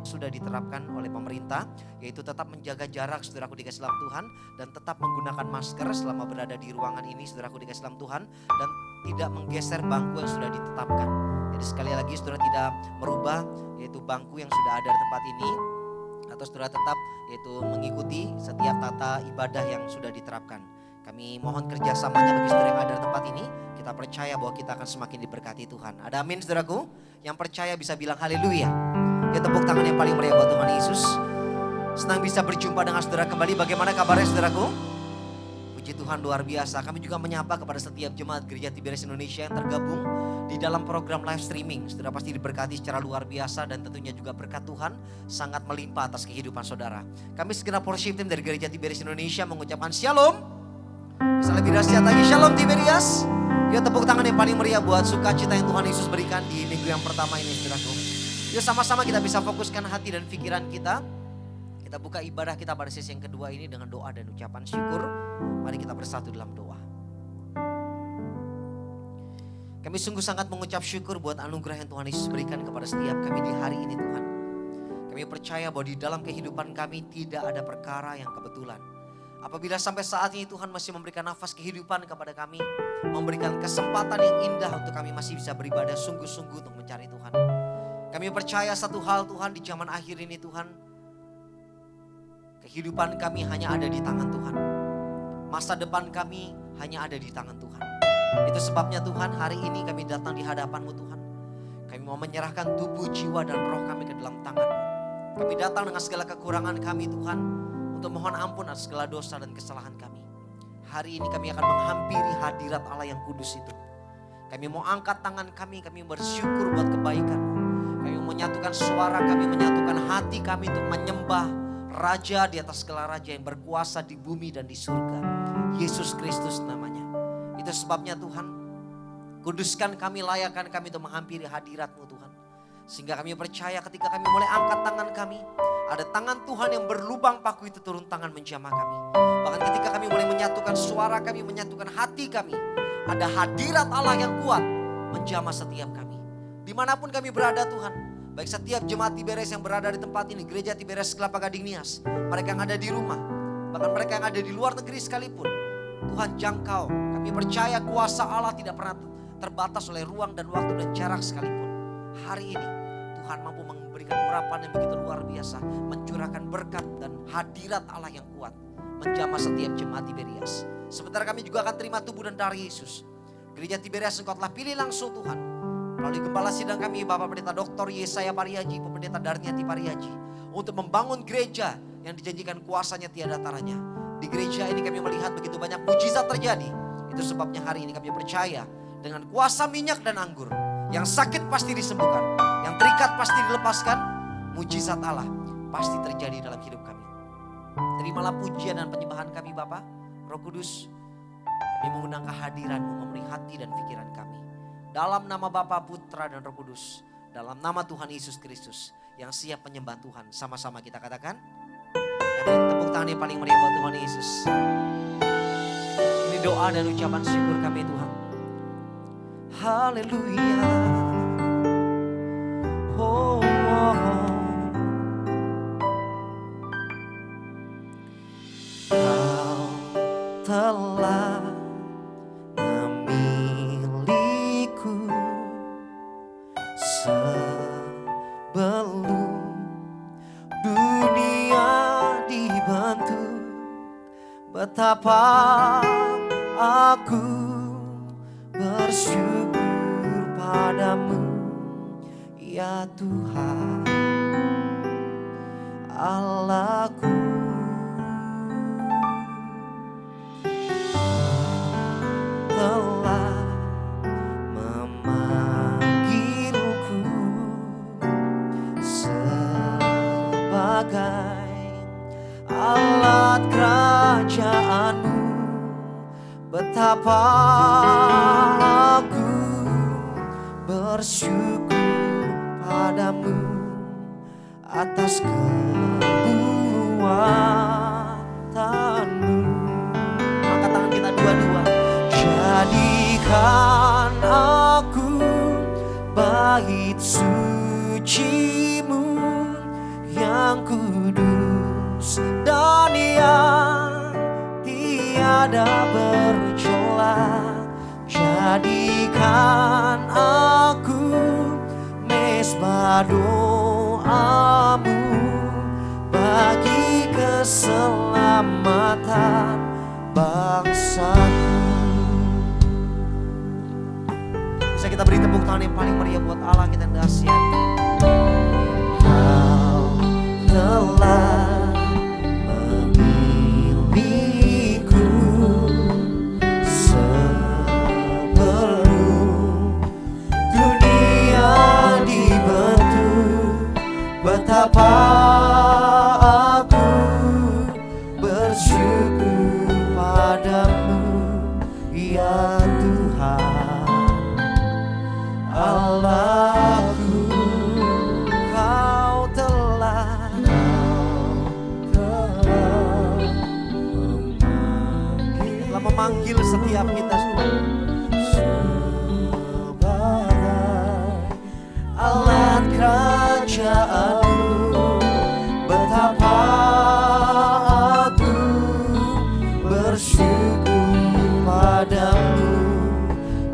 sudah diterapkan oleh pemerintah, yaitu tetap menjaga jarak saudaraku dikasih dalam Tuhan, dan tetap menggunakan masker selama berada di ruangan ini saudaraku dikasih dalam Tuhan, dan tidak menggeser bangku yang sudah ditetapkan. Jadi sekali lagi saudara tidak merubah yaitu bangku yang sudah ada di tempat ini, atau saudara tetap yaitu mengikuti setiap tata ibadah yang sudah diterapkan. Kami mohon kerjasamanya bagi saudara yang ada di tempat ini. Kita percaya bahwa kita akan semakin diberkati Tuhan. Ada amin saudaraku? Yang percaya bisa bilang haleluya. Ya, tepuk tangan yang paling meriah buat Tuhan Yesus. Senang bisa berjumpa dengan saudara kembali. Bagaimana kabarnya saudaraku? Puji Tuhan luar biasa. Kami juga menyapa kepada setiap jemaat Gereja Tiberias Indonesia yang tergabung di dalam program live streaming. Saudara pasti diberkati secara luar biasa dan tentunya juga berkat Tuhan sangat melimpah atas kehidupan saudara. Kami segenap worship team dari Gereja Tiberias Indonesia mengucapkan shalom. Bisa lebih dahsyat lagi, shalom Tiberias. Ya, tepuk tangan yang paling meriah buat sukacita yang Tuhan Yesus berikan di minggu yang pertama ini saudaraku. Yuk sama-sama kita bisa fokuskan hati dan pikiran kita. Kita buka ibadah kita pada sesi yang kedua ini dengan doa dan ucapan syukur. Mari kita bersatu dalam doa. Kami sungguh sangat mengucap syukur buat anugerah yang Tuhan Yesus berikan kepada setiap kami di hari ini Tuhan. Kami percaya bahwa di dalam kehidupan kami tidak ada perkara yang kebetulan. Apabila sampai saat ini Tuhan masih memberikan nafas kehidupan kepada kami, memberikan kesempatan yang indah untuk kami masih bisa beribadah sungguh-sungguh untuk mencari Tuhan. Kami percaya satu hal Tuhan, di zaman akhir ini Tuhan, kehidupan kami hanya ada di tangan Tuhan. Masa depan kami hanya ada di tangan Tuhan. Itu sebabnya Tuhan hari ini kami datang di hadapan-Mu Tuhan. Kami mau menyerahkan tubuh, jiwa dan roh kami ke dalam tangan-Mu. Kami datang dengan segala kekurangan kami Tuhan, untuk mohon ampun atas segala dosa dan kesalahan kami. Hari ini kami akan menghampiri hadirat Allah yang kudus itu. Kami mau angkat tangan kami bersyukur buat kebaikan. Kami menyatukan suara kami, menyatukan hati kami untuk menyembah Raja di atas segala raja yang berkuasa di bumi dan di surga. Yesus Kristus namanya. Itu sebabnya Tuhan, kuduskan kami, layakkan kami untuk menghampiri hadirat-Mu Tuhan. Sehingga kami percaya ketika kami mulai angkat tangan kami, ada tangan Tuhan yang berlubang paku itu turun tangan menjamah kami. Bahkan ketika kami mulai menyatukan suara kami, menyatukan hati kami, ada hadirat Allah yang kuat menjamah setiap kami. Dimanapun kami berada Tuhan, baik setiap jemaat Tiberias yang berada di tempat ini, Gereja Tiberias Kelapa Gading Nias, mereka yang ada di rumah, bahkan mereka yang ada di luar negeri sekalipun, Tuhan jangkau. Kami percaya kuasa Allah tidak pernah terbatas oleh ruang dan waktu dan jarak sekalipun. Hari ini Tuhan mampu memberikan urapan yang begitu luar biasa, mencurahkan berkat dan hadirat Allah yang kuat menjamah setiap jemaat Tiberias. Sebentar kami juga akan terima tubuh dan darah Yesus. Gereja Tiberias Engkau telah pilih langsung Tuhan, melalui Gembala Sidang kami Bapak Pendeta Dr. Yesaya Pariaji, Pendeta Darniati Pariaji, untuk membangun gereja yang dijanjikan kuasanya tiada taranya. Di gereja ini kami melihat begitu banyak mujizat terjadi. Itu sebabnya hari ini kami percaya dengan kuasa minyak dan anggur, yang sakit pasti disembuhkan, yang terikat pasti dilepaskan, mujizat Allah pasti terjadi dalam hidup kami. Terimalah pujian dan penyembahan kami Bapa, Roh Kudus. Kami mengundang kehadiran-Mu memenuhi hati dan pikiran kami. Dalam nama Bapa, Putra dan Roh Kudus, dalam nama Tuhan Yesus Kristus yang siap menyembah Tuhan. Sama-sama kita katakan, amin. Tepuk tangan yang paling meriah buat Tuhan Yesus. Ini doa dan ucapan syukur kami Tuhan. Haleluya. Oh, oh, oh. Kau telah memilihku sebelum dunia dibentuk. Betapa aku bersyukur padamu ya Tuhan Allahku. Telah memanggilku sebagai alat kerajaan-Mu. Betapa aku bersyukur padamu atas kebuatan-Mu. Angkat tangan kita dua-dua. Jadikan aku bait suci-Mu yang kudus dan yang tiada bercela. Jadikan aku mesbah doamu bagi keselamatan bangsaku. Bisa kita beri tepuk tangan yang paling meriah buat Allah kita yang dahsyat. Kau telah memilihku sebelum dunia dibentuk. Betapa aku bersyukur padamu ya Tuhan Allahku. Kau telah memanggil setiap kita sebagai alat kerajaanmu. Betapa aku bersyukur padamu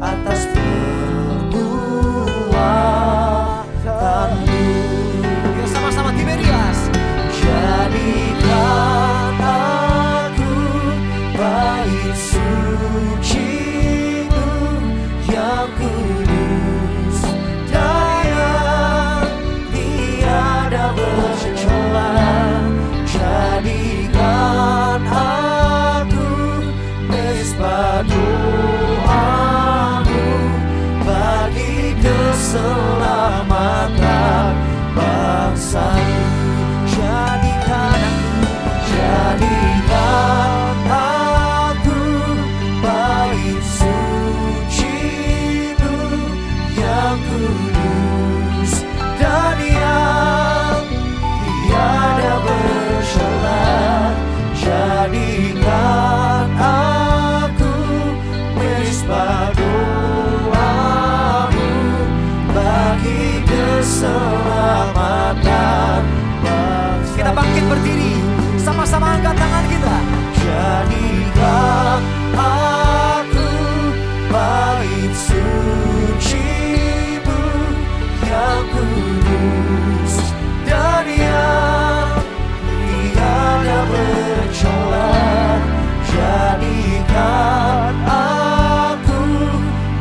atas perbuatanmu. Yuk sama-sama Tiberias. Jadikan aku bait suci-Mu yang kudus dan yang tiada bercela. Jadikan aku mesbah doamu bagi keselamatan bangsaku. Jadikan aku bait suci-Mu yang kudus dan yang tiada bercela. Jadikan aku mesbah doamu bagi keselamatan bangsa. Kita bangkit berdiri, sama-sama angkat tangan kita. Jadikan aku bait suci-Mu yang kudus dan yang tiada bercela. Jadikan aku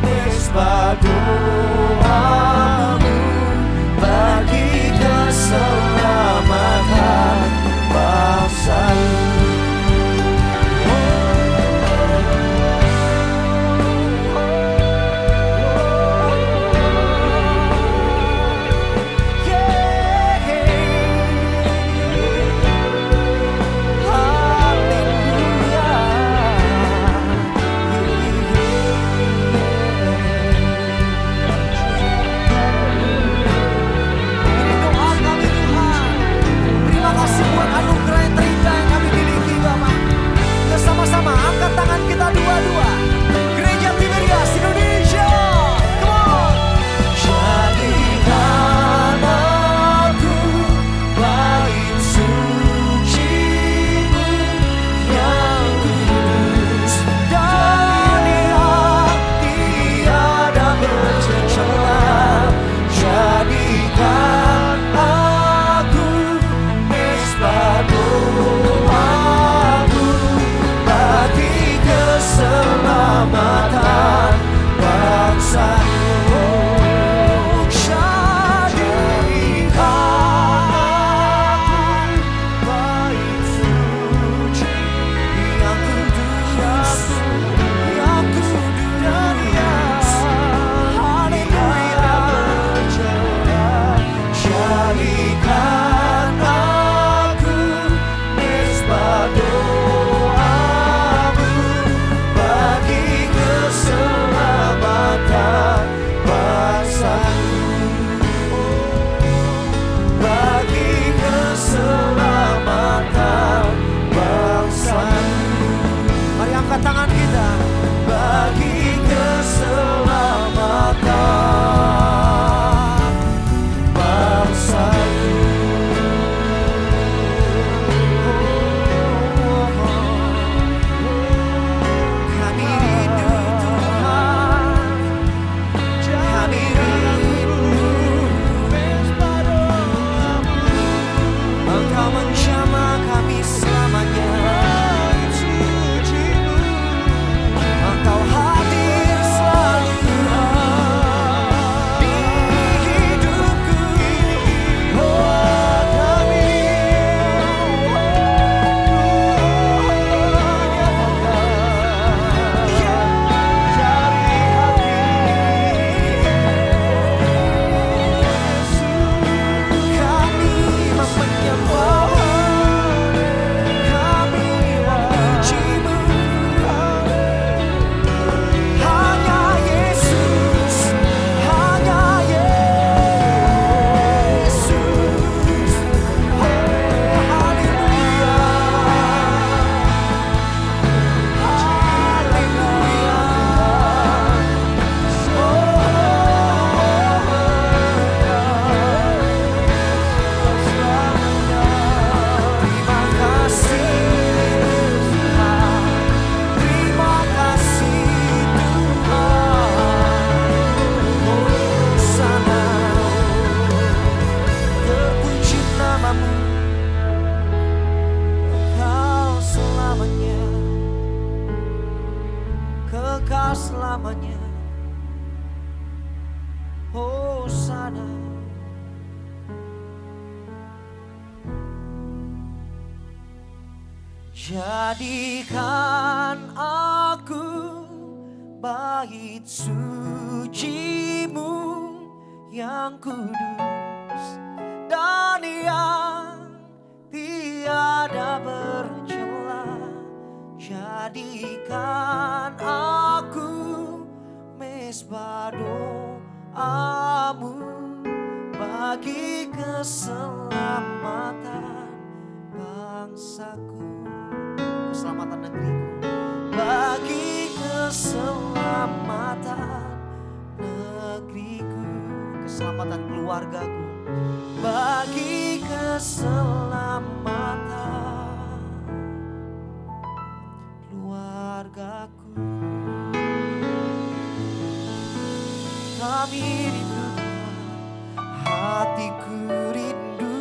mesbah doamu bagi keselamatan bangsa. Oh, sana. Jadikan aku bait suci-Mu yang kudus dan yang tiada bercela. Jadikan aku mezbah doa-Mu bagi keselamatan bangsaku, keselamatan negeriku, bagi keselamatan negeriku, keselamatan keluargaku, bagi keselamatan keluargaku. Kami rindu Tuhan, hatiku rindu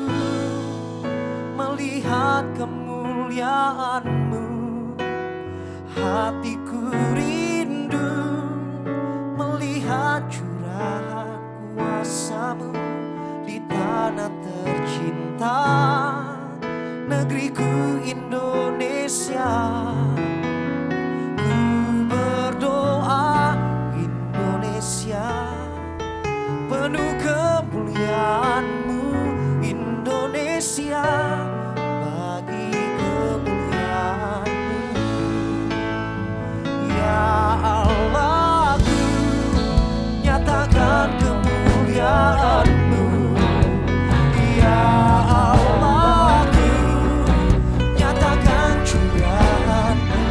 melihat kemuliaan-Mu. Hatiku rindu melihat curahan kuasa-Mu di tanah tercinta, negeriku Indonesia. Ku berdoa Indonesia, penuh kemuliaan-Mu Indonesia, bagi kemuliaan-Mu. Ya Allahku, nyatakan kemuliaan-Mu. Ya Allahku, nyatakan curahan-Mu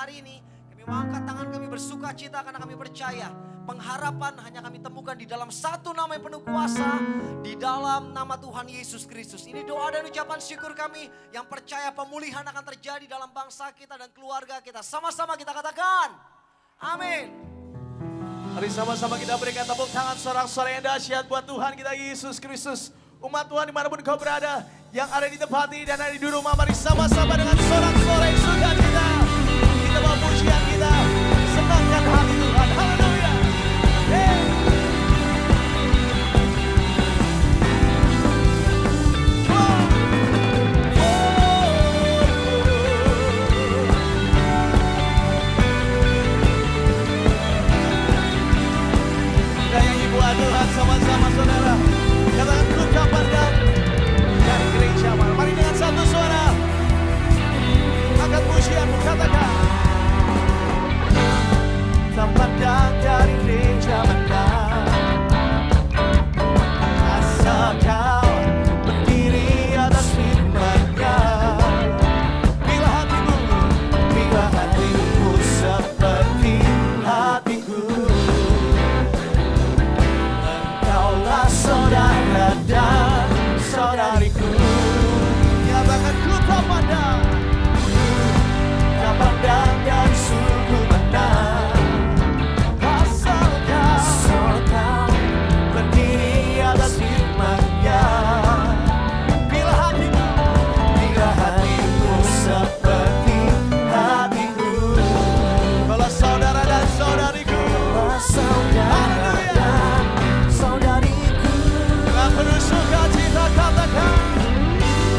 hari ini kami mengangkat tangan kami bersuka cita karena kami percaya pengharapan hanya kami temukan di dalam satu nama yang penuh kuasa, di dalam nama Tuhan Yesus Kristus. Ini doa dan ucapan syukur kami yang percaya pemulihan akan terjadi dalam bangsa kita dan keluarga kita. Sama-sama kita katakan, amin. Mari sama-sama kita berikan tepuk tangan sorak-sorai yang dahsyat buat Tuhan kita Yesus Kristus. Umat Tuhan dimanapun kau berada, yang ada di tempat ini dan ada di rumah, mari sama-sama dengan sorak-sorai sukacita kita bawa pujian kita, senangkan hati Tuhan. Haleluya. Kita nyanyi buat Tuhan sama-sama saudara. Katakan ku tak pandang dari gereja. Mari dengan satu suara angkat pujianmu, katakan tak pandang dari gereja mana, asal kau berdiri atas firman-Nya. Bila hatimu seperti hatiku, engkaulah saudara dan saudariku. Nyatakan ku tak pandang dari suku mana, asal kau berdiri atas firman-Nya. Bila hatimu seperti hatiku, kalau saudara dan saudariku, dengan penuh sukacita katakan,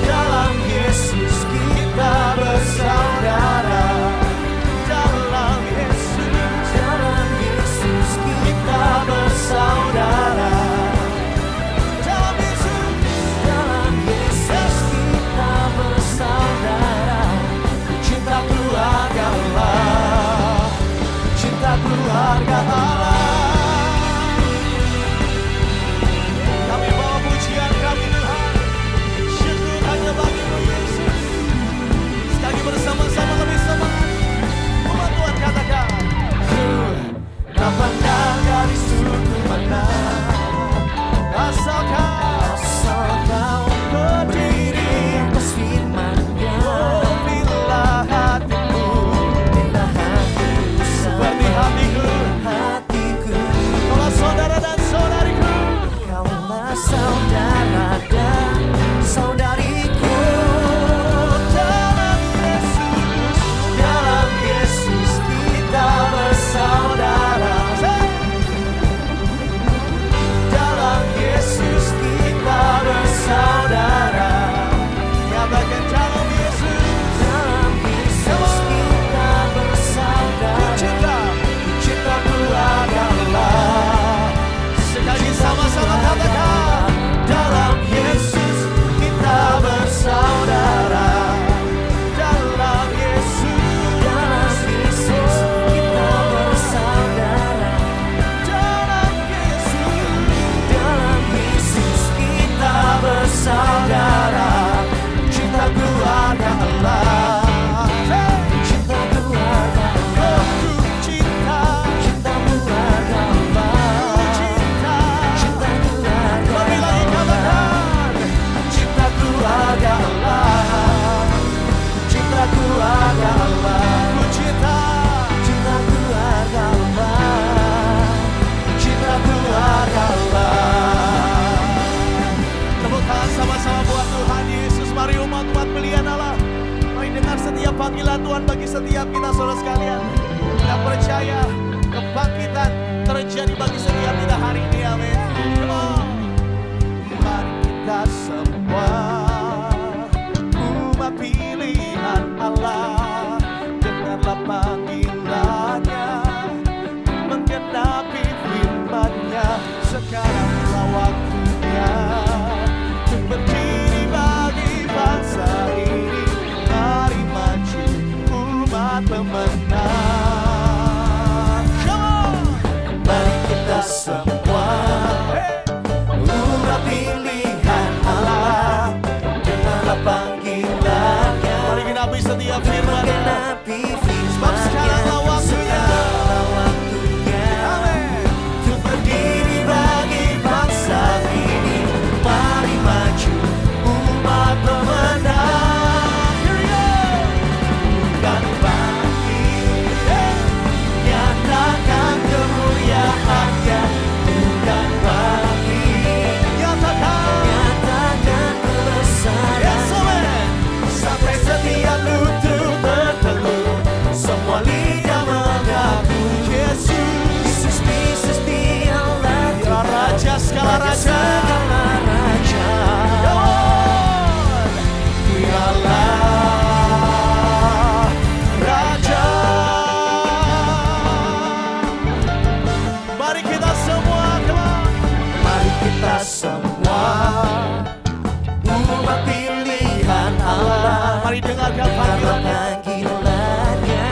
dalam Yesus kita bersaudara. Dalam Yesus kita bersaudara. Dalam Yesus kita bersaudara. Cinta keluarga Allah, cinta keluarga Allah. Kami bawa pujian kami Tuhan, syukur hanya bagi-Mu Yesus. Sekali bersama-sama lebih semangat. Umat Tuhan katakan, tak pandang dari suku mana, asal kau berdiri atas firman-Nya. Bila hatimu seperti hatiku, kalau saudara dan saudariku, kaulah saudara dan saudariku. Dalam Yesus kita bersaudara. Dalam Yesus kita bersaudara. Nyatakan dalam Yesus kita bersaudara. Cinta keluarga Allah. Sekali sama-sama katakan, dalam Yesus kita bersaudara. Dalam Yesus kita bersaudara. Dalam Yesus kita bersaudara. Cinta keluarga Allah. Cinta keluarga Allah. Cinta keluarga Allah. Cinta keluarga Allah. Cinta keluarga Allah. Cinta keluarga Allah. Cinta keluarga Allah. Cinta keluarga Allah. Tepuk tangan sama-sama buat Tuhan Yesus. Mari umat-umat pilihan Allah, mari dengar setiap panggilan Tuhan bagi setiap kita saudara sekalian. Kita percaya kebangkitan terjadi bagi setiap kita hari ini. Amin. Come on. Mari kita semua umat pilihan Allah, dengarlah panggilannya, menggenapi firman-Nya. Sekaranglah waktunya untuk berdiri bagi bangsa ini. Mari maju umat pemenang. Come on. Mari kita semua umat pilihan Allah, dengarlah panggilannya, Mari dengarkan panggilannya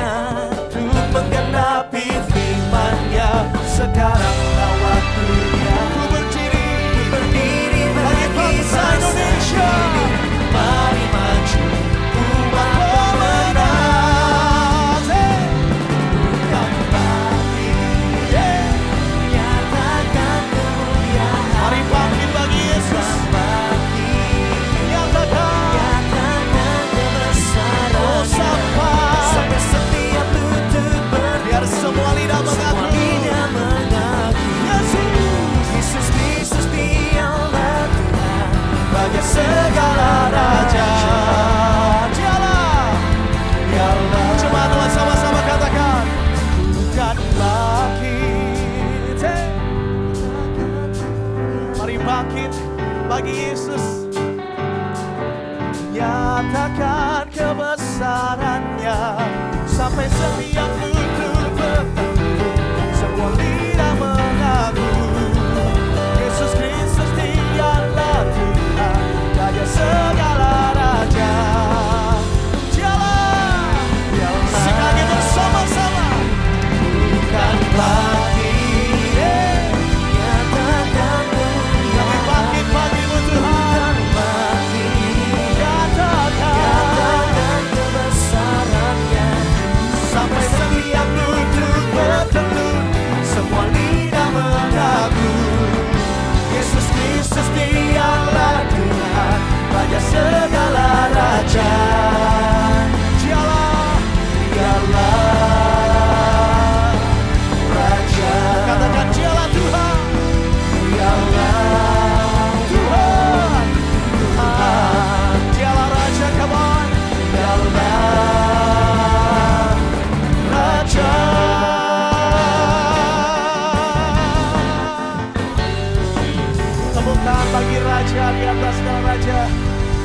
untuk menggenapi firman-Nya. Sekaranglah waktunya ku berdiri bagi bangsa Indonesia. Mari maju umat pemenang. Bukan bagi nyatakan kemuliaan. Mari bangkit bagi Yesus. Nyatakan kebesaran. Oh, sampai setiap lutut berdiri. Biar semua lidah mengaku. Yesus Kristus dialah Tuhan bagi segala raja. Dialah. Coba Tuhan sama-sama katakan. Bukan bangkit. Mari bangkit bagi Yesus. Nyatakan kebesaran-Nya sampai setiap lutut bertekuk, semua lidah mengaku. Yesus Kristus dialah Tuhan bagi segala raja. Dialah. Sekali bersama-sama. Bukan lagi nyatakan kemuliaan. Kami bangkit bagimu Tuhan. Nyatakan kebesaran-Nya sampai setiap lutut bertekuk, semua lidah mengaku. Yesus Kristus dialah Tuhan bagi segala raja. Dialah Raja. Katakan dialah Tuhan. Dialah Tuhan. Dialah Raja, come on. Dialah Raja. Tepuk tangan bagi Raja di atas segala Raja.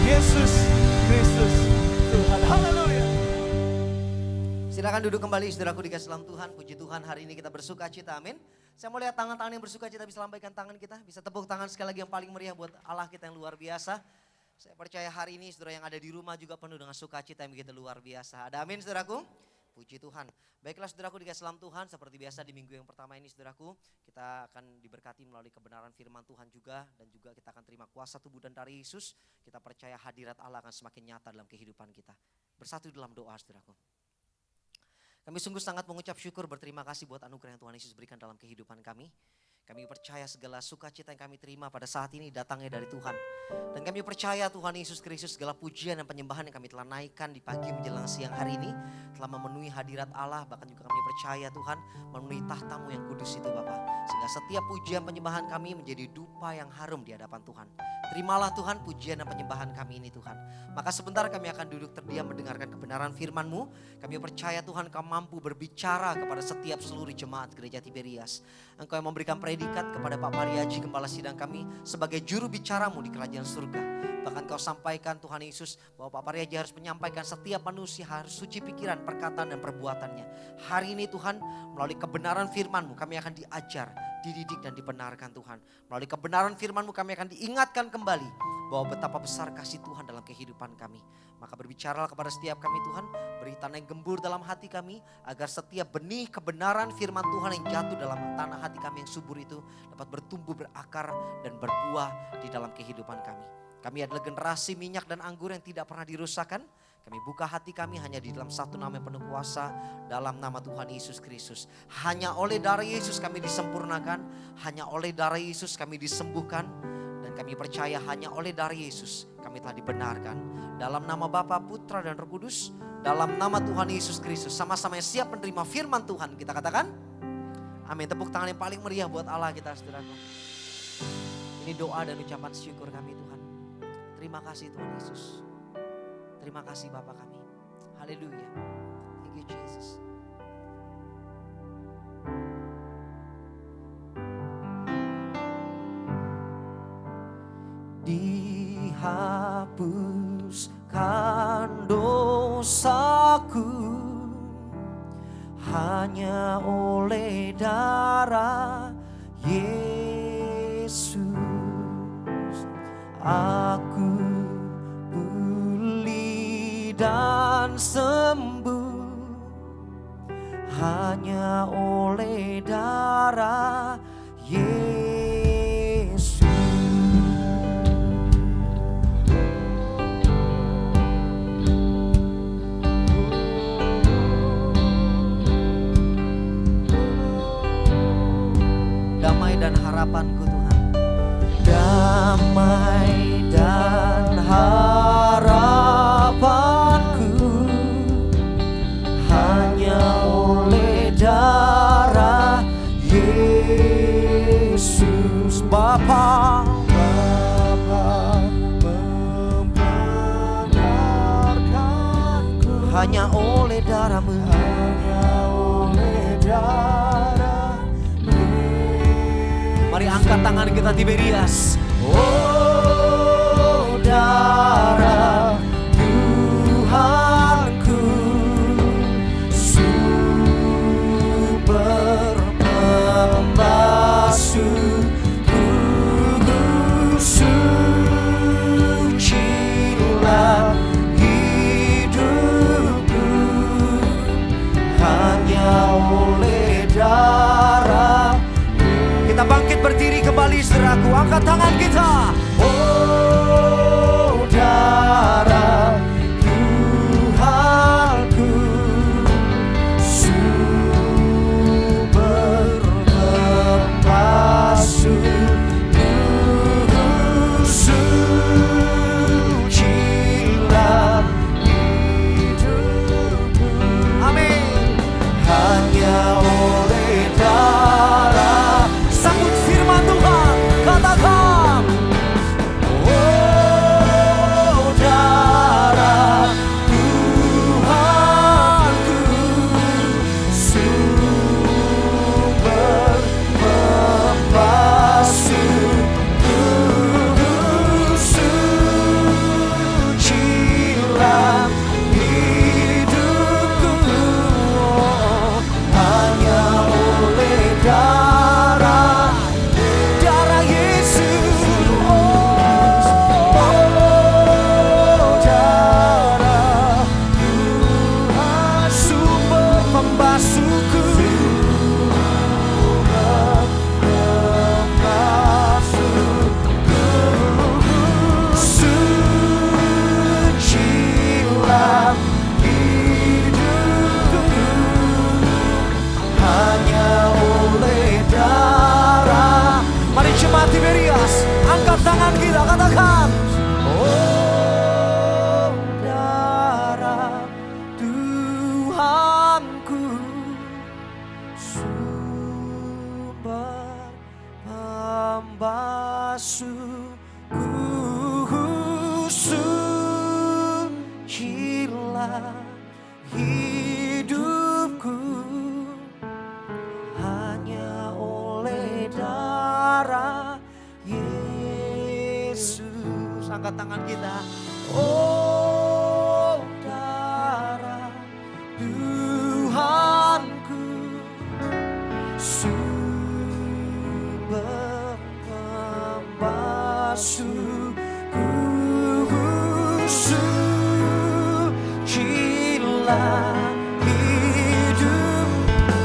Yesus Kristus Tuhan. Haleluya. Silakan duduk kembali saudaraku dikasih dalam Tuhan. Puji Tuhan, hari ini kita bersuka cita, amin. Saya mau lihat tangan-tangan yang bersuka cita, bisa lambaikan tangan kita. Bisa tepuk tangan sekali lagi yang paling meriah buat Allah kita yang luar biasa. Saya percaya hari ini saudara yang ada di rumah juga penuh dengan sukacita yang begitu luar biasa. Ada amin saudaraku? Puji Tuhan. Baiklah saudaraku dikasih dalam Tuhan, seperti biasa di minggu yang pertama ini saudaraku, kita akan diberkati melalui kebenaran firman Tuhan juga, dan juga kita akan terima kuasa tubuh dan darah Yesus. Kita percaya hadirat Allah akan semakin nyata dalam kehidupan kita. Bersatu dalam doa saudaraku. Kami sungguh sangat mengucap syukur, berterima kasih buat anugerah yang Tuhan Yesus berikan dalam kehidupan kami. Kami percaya segala sukacita yang kami terima pada saat ini datangnya dari Tuhan. Dan kami percaya Tuhan Yesus Kristus, segala pujian dan penyembahan yang kami telah naikkan di pagi menjelang siang hari ini telah memenuhi hadirat Allah. Bahkan juga kami percaya Tuhan memenuhi tahta-Mu yang kudus itu Bapa. Sehingga setiap pujian penyembahan kami menjadi dupa yang harum di hadapan Tuhan. Terimalah Tuhan pujian dan penyembahan kami ini Tuhan. Maka sebentar kami akan duduk terdiam mendengarkan kebenaran firman-Mu. Kami percaya Tuhan Kau mampu berbicara kepada setiap seluruh jemaat gereja Tiberias. Engkau yang memberikan predikat kepada Pak Mariaji, Gembala Sidang kami, sebagai juru bicaramu di kerajaan surga. Bahkan Kau sampaikan Tuhan Yesus bahwa Pak Mariaji harus menyampaikan setiap manusia harus suci pikiran, perkataan dan perbuatannya. Hari ini Tuhan melalui kebenaran firman-Mu kami akan diajar, dididik dan dibenarkan Tuhan. Melalui kebenaran firman-Mu kami akan diingatkan kembali bahwa betapa besar kasih Tuhan dalam kehidupan kami. Maka berbicaralah kepada setiap kami Tuhan, beri tanah yang gembur dalam hati kami, agar setiap benih kebenaran firman Tuhan yang jatuh dalam tanah hati kami yang subur itu dapat bertumbuh, berakar dan berbuah di dalam kehidupan kami. Kami adalah generasi minyak dan anggur yang tidak pernah dirusakkan. Kami buka hati kami hanya di dalam satu nama yang penuh kuasa, dalam nama Tuhan Yesus Kristus. Hanya oleh darah Yesus kami disempurnakan, hanya oleh darah Yesus kami disembuhkan. Dan kami percaya hanya oleh darah Yesus kami telah dibenarkan. Dalam nama Bapa, Putra dan Roh Kudus, dalam nama Tuhan Yesus Kristus. Sama-sama yang siap menerima firman Tuhan, kita katakan amin. Tepuk tangan yang paling meriah buat Allah kita saudaraku. Ini doa dan ucapan syukur kami Tuhan. Terima kasih Tuhan Yesus. Terima kasih Bapa kami. Haleluya. Thank you Jesus. Dihapuskan dosaku hanya oleh darah Yesus. Aku pulih dan sembuh hanya oleh darah Yesus. Damai dan harapanku Tuhan, damai dan harapanku hanya oleh darah Yesus. Bapa membenarkanku hanya oleh darah-Mu, hanya oleh darah. Mari angkat tangan kita Tiberias. Oh darah Tuhanku, sumber pembasuhku, sucilah hidupku hanya oleh darah. Kita bangkit berdiri kembali saudaraku, angkat tangan kita. Oh darah Tuhanku, sumber pembasuhku, sucilah hidupku. Amin. Hanya oleh darah. Sambut firman Tuhan, katakan. Oh darah Tuhanku, sumber pembasuhku, sucilah hidupku hanya oleh darah Yesus. Darah Tuhan, sumber pembasuhku, sucilah hidupku hanya oleh darah. Mari jemaat Tiberias, angkat tangan kita, katakan. Oh darah Tuhanku, sumber pembasuhku, sucilah hidupku hanya oleh darah Yesus. Angkat tangan kita. Oh darah Tuhanku, sumber pembasuhku, sucilah hidup.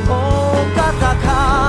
Oh katakan.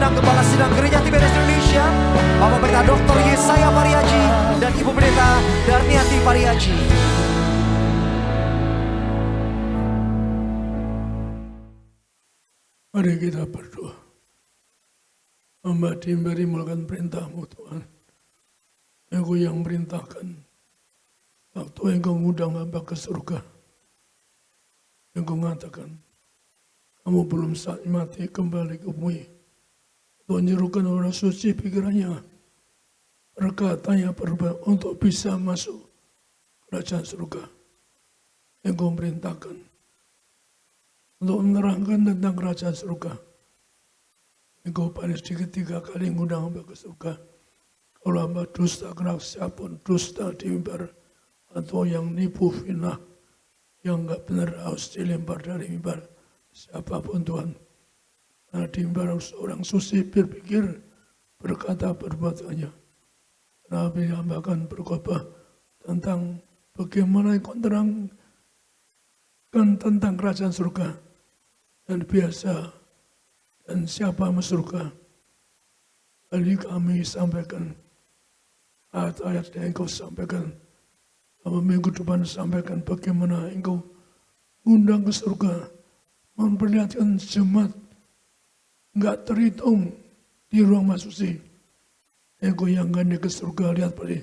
Kepala Sidang Gereja Tiberias Indonesia, Bapak Pendeta Dr. Yesaya Pariaji dan Ibu Pendeta Darniati Pariaji. Mari kita berdoa. Hamba diberi melakukan perintah-Mu Tuhan. Engkau yang merintahkan. Waktu Engkau mengundang hamba ke surga. Engkau mengatakan, kamu belum saatnya mati kembali ke bumi. Untuk menyerukan orang suci pikirannya, perkataannya berubah untuk bisa masuk kerajaan surga. Engkau merintahkan untuk menerangkan tentang kerajaan surga. Engkau pada sedikit 3 kali mengundang hamba ke surga. Kalau hamba dusta, kenapa siapapun dusta di mimbar atau yang nipu fitnah, yang enggak benar harus dilempar dari mimbar. Siapapun Tuhan. Karena di mimbar harus orang suci berpikir, berkata perbuatannya. Nabi hamba akan berkhotbah tentang bagaimana engkau terangkan tentang kerajaan surga. Dan biasa dan siapa masuk surga. Kali kami sampaikan ayat-ayat yang engkau sampaikan. Minggu depan sampaikan bagaimana engkau undang ke surga, memperlihatkan jemaat enggak terhitung di ruang masuci. Engkau yang ganda ke surga, lihat pada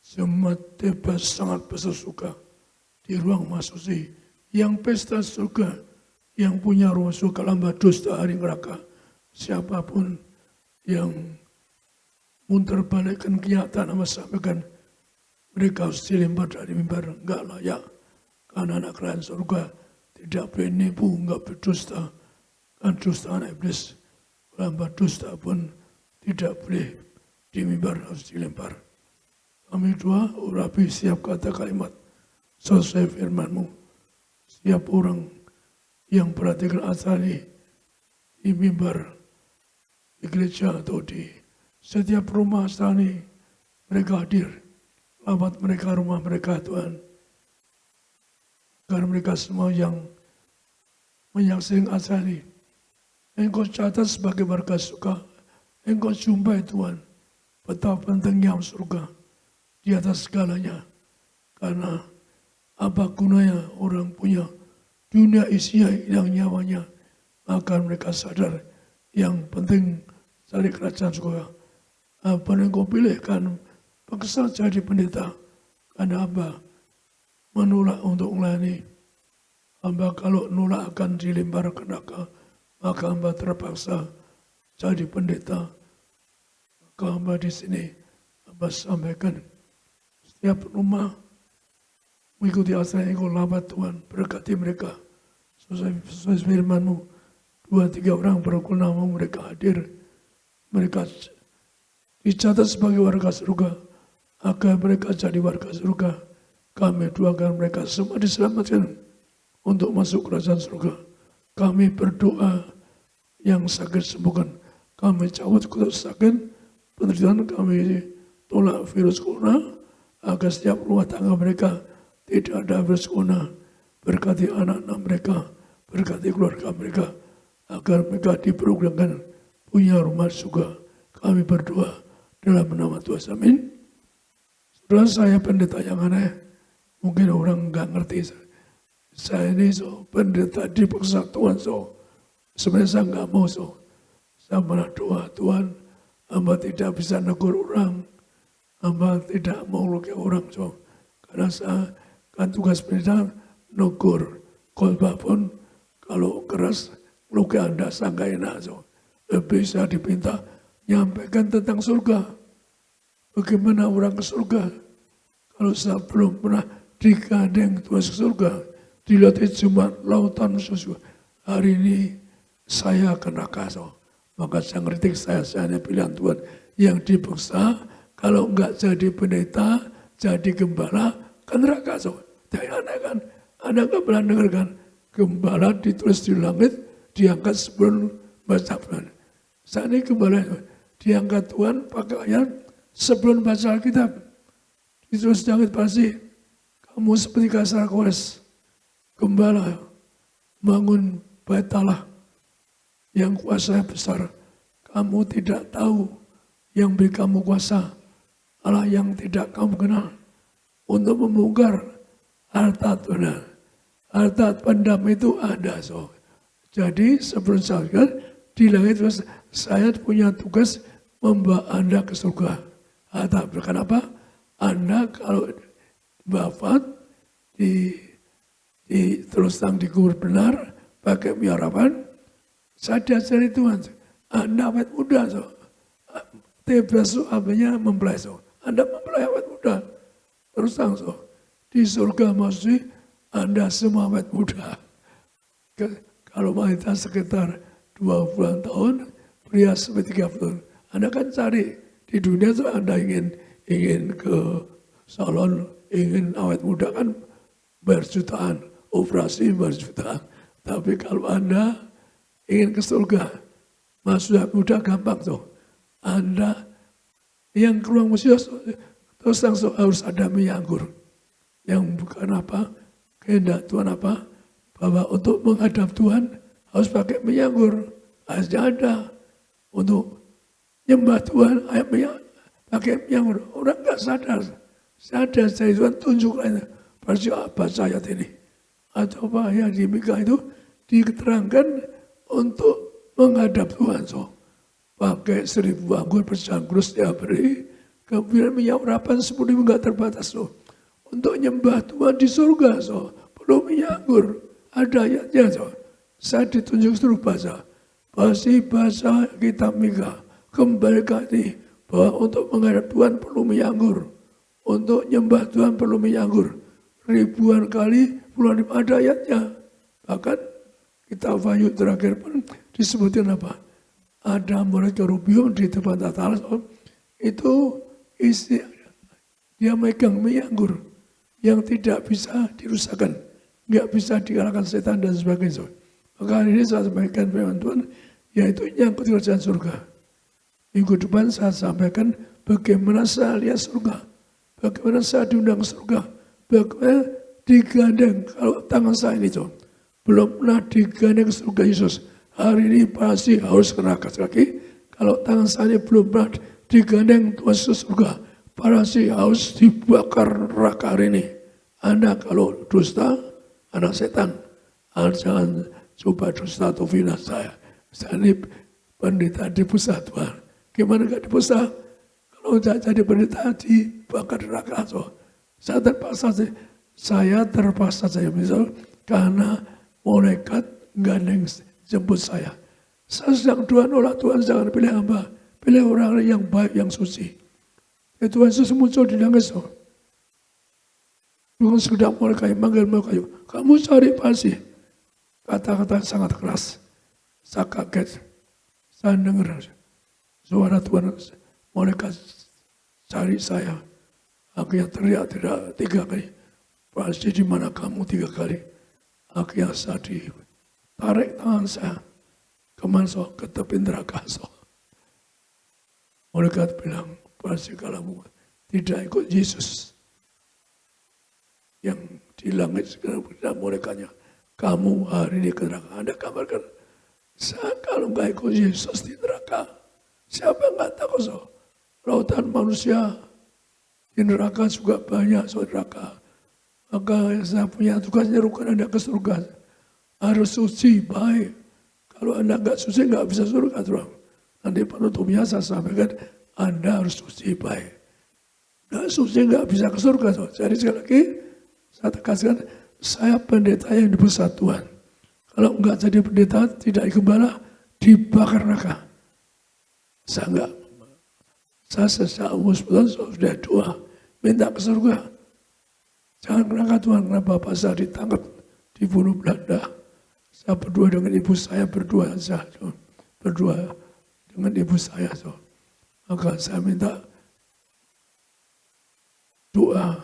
jemaat bebas sangat bersuka di ruang masuci. Yang pesta surga, yang punya ruang surga lamba dusta hari neraka. Siapapun yang memutarbalikkan kenyataan sama sampaikan, mereka harus dilempar dari mimbar, enggak layak. Karena anak kerajaan surga tidak boleh nipu, enggak berdusta. Kan dusta anak iblis. Lamba dusta pun tidak boleh di mimbar, harus dilempar. Kami doa, urapi siap kata kalimat sesuai firman-Mu. Setiap orang yang perhatikan asali di mimbar, di gereja atau di setiap rumah asali, mereka hadir. Selamat mereka, rumah mereka Tuhan. Agar mereka semua yang menyaksikan asali, Engkau catat sebagai warga surga. Engkau jumpai Tuhan, betapa pentingnya surga di atas segalanya. Karena apa gunanya orang punya dunia isinya hilang nyawanya, maka mereka sadar yang penting cari kerajaan surga. Apa yang kau pilihkan, paksa jadi pendeta. Karena hamba menolak untuk melayani. Hamba kalau nolak akan dilempar ke neraka, maka hamba terpaksa jadi pendeta. Maka hamba di sini, hamba sampaikan, setiap rumah mengikuti asal engkau labat Tuhan, berkati mereka. Sesuai firman-Mu, 2-3 orang berkumpul nama mereka hadir. Mereka dicatat sebagai warga surga, agar mereka jadi warga surga. Kami doakan mereka semua diselamatkan untuk masuk kerajaan surga. Kami berdoa yang sakit sembuhkan. Kami cabut kesakitan, penderitaan kami tolak virus corona, agar setiap rumah tangga mereka tidak ada virus corona. Berkati anak-anak mereka, berkati keluarga mereka, agar mereka diprogramkan punya rumah surga. Kami berdoa dalam nama Tuhan. Amin. Saudara, saya pendeta yang aneh, mungkin orang nggak ngerti. Saya ini pendeta dipaksa Tuhan. Sebenarnya saya nggak mau. Saya malah doa, Tuhan, hamba tidak bisa negur orang, hamba tidak mau lukai orang. Karena saya kan tugas pendeta negur, khotbah pun kalau keras lukai Anda saya nggak enak. Bisa dipinta nyampaikan tentang surga. Bagaimana orang ke surga? Kalau saya belum pernah digandeng Tuhan ke surga, dilihat cuma lautan susu. Hari ini saya akan neraka. Maka saya ngeritik, saya hanya pilihan Tuhan yang dipaksa. Kalau enggak jadi pendeta, jadi gembala, kan neraka. Jadi aneh kan? Anda enggak pernah dengar kan? Gembala ditulis di langit, diangkat sebelum baca Tuhan. Saat ini gembala diangkat Tuhan pakai ayat sebelum baca Alkitab. Ditulis di langit pasti, kamu seperti kasar Kores, gembala bangun bait Allah yang kuasa besar. Kamu tidak tahu yang beri kamu kuasa, Allah yang tidak kamu kenal, untuk membongkar harta Tuhan. Harta pendam itu ada. Jadi sebelum saya di langit, saya punya tugas membawa Anda ke surga. Kenapa? Anda kalau wafat di terus terang dikubur benar, pakai pengharapan, saya diajari Tuhan, Anda awet muda, so. Tebas artinya mempelai, so. Anda mempelai awet muda, terus terang, so. Di surga maksudnya Anda semua awet muda. Kalau wanita sekitar 20 tahun, pria seperti 30 tahun. Anda kan cari di dunia tuh Anda ingin ke salon, ingin awet muda kan berjutaan, operasi berjutaan. Tapi kalau Anda ingin ke surga, masuk awet muda gampang tuh. Anda yang ke ruang musuh terus langsung harus ada minyak anggur. Yang bukan apa, kehendak Tuhan apa, bahwa untuk menghadap Tuhan harus pakai minyak anggur. Harusnya ada untuk nyembah Tuhan, pakai minyak anggur. Orang nggak sadar dari Tuhan tunjukkan baca ayat ini. Atau apa yang di Mika itu diterangkan untuk menghadap Tuhan. So, pakai 1000 anggur bercangkruk setiap hari, kemudian minyak urapan 10.000 nggak terbatas. So. Untuk nyembah Tuhan di surga, so. Perlu minyak anggur. Ada ayatnya, so. Saya ditunjuk suruh baca. Bahasa kitab Mika. Kembali kali bahwa untuk menghadap Tuhan perlu minyak anggur. Untuk nyembah Tuhan perlu minyak anggur. Ribuan kali, puluhan ribu ada ayatnya. Bahkan kitab Wahyu terakhir pun disebutin apa? Ada murid kerubium di tempat atas. Itu isi, dia megang minyak anggur yang tidak bisa dirusakkan, nggak bisa dikalahkan setan dan sebagainya. Maka hari ini saya sampaikan firman Tuhan, yaitu yang kerajaan surga. Minggu depan saya sampaikan bagaimana saya lihat surga, bagaimana saya diundang surga, bagaimana digandeng kalau tangan saya ini belum pernah digandeng surga Yesus. Hari ini pasti harus ke neraka lagi. Kalau tangan saya ini belum pernah digandeng Tuhan Yesus surga, pasti harus dibakar neraka hari ini. Anda kalau dusta, anak setan, Anda jangan coba dusta atau fitnah saya. Saya ini pendeta di pusat Tuhan. Gimana gak di pusat? Kalau jadi pendeta dibakar neraka. So, saya terpaksa saya misal karena malaikat gandeng jemput saya. Saya sedang Tuhan olah Tuhan jangan pilih hamba, pilih orang yang baik, yang suci. Tuhan Yesus muncul di langit. So. Tuhan sudah mulai manggil kayu. Kamu cari pasti. Kata-kata sangat keras. Saya kaget. Saya dengar suara Tuhan mereka cari saya. Akhirnya teriak-teriak 3 kali. Pasti di mana kamu 3 kali. Akhirnya saya ditarik tangan saya. Kemana so? Ke tepi neraka so. Mereka bilang, pasti kalau tidak ikut Yesus. Yang di langit segera mereka-nya. Kamu hari ini ke neraka. Anda kabarkan. Saya kalau nggak ikut Yesus di neraka. Siapa yang nggak takut so? Lautan manusia. Di neraka juga banyak so neraka. Maka saya punya tugas nyerukan Anda ke surga. Harus suci, baik. Kalau Anda nggak suci nggak bisa surga terang. Nanti penutupnya saya sampaikan Anda harus suci, baik. Nggak suci nggak bisa ke surga. So. Jadi sekali lagi saya tegaskan, saya pendeta yang di pusat Tuhan. Kalau enggak jadi pendeta, tidak gembala, dibakar neraka. Saya enggak. Saya sejak umur 9 sudah doa, minta ke surga. Jangan neraka Tuhan, karena bapak saya ditangkap, dibunuh Belanda. Saya berdua dengan ibu saya, berdua dengan ibu saya. So. Maka saya minta doa,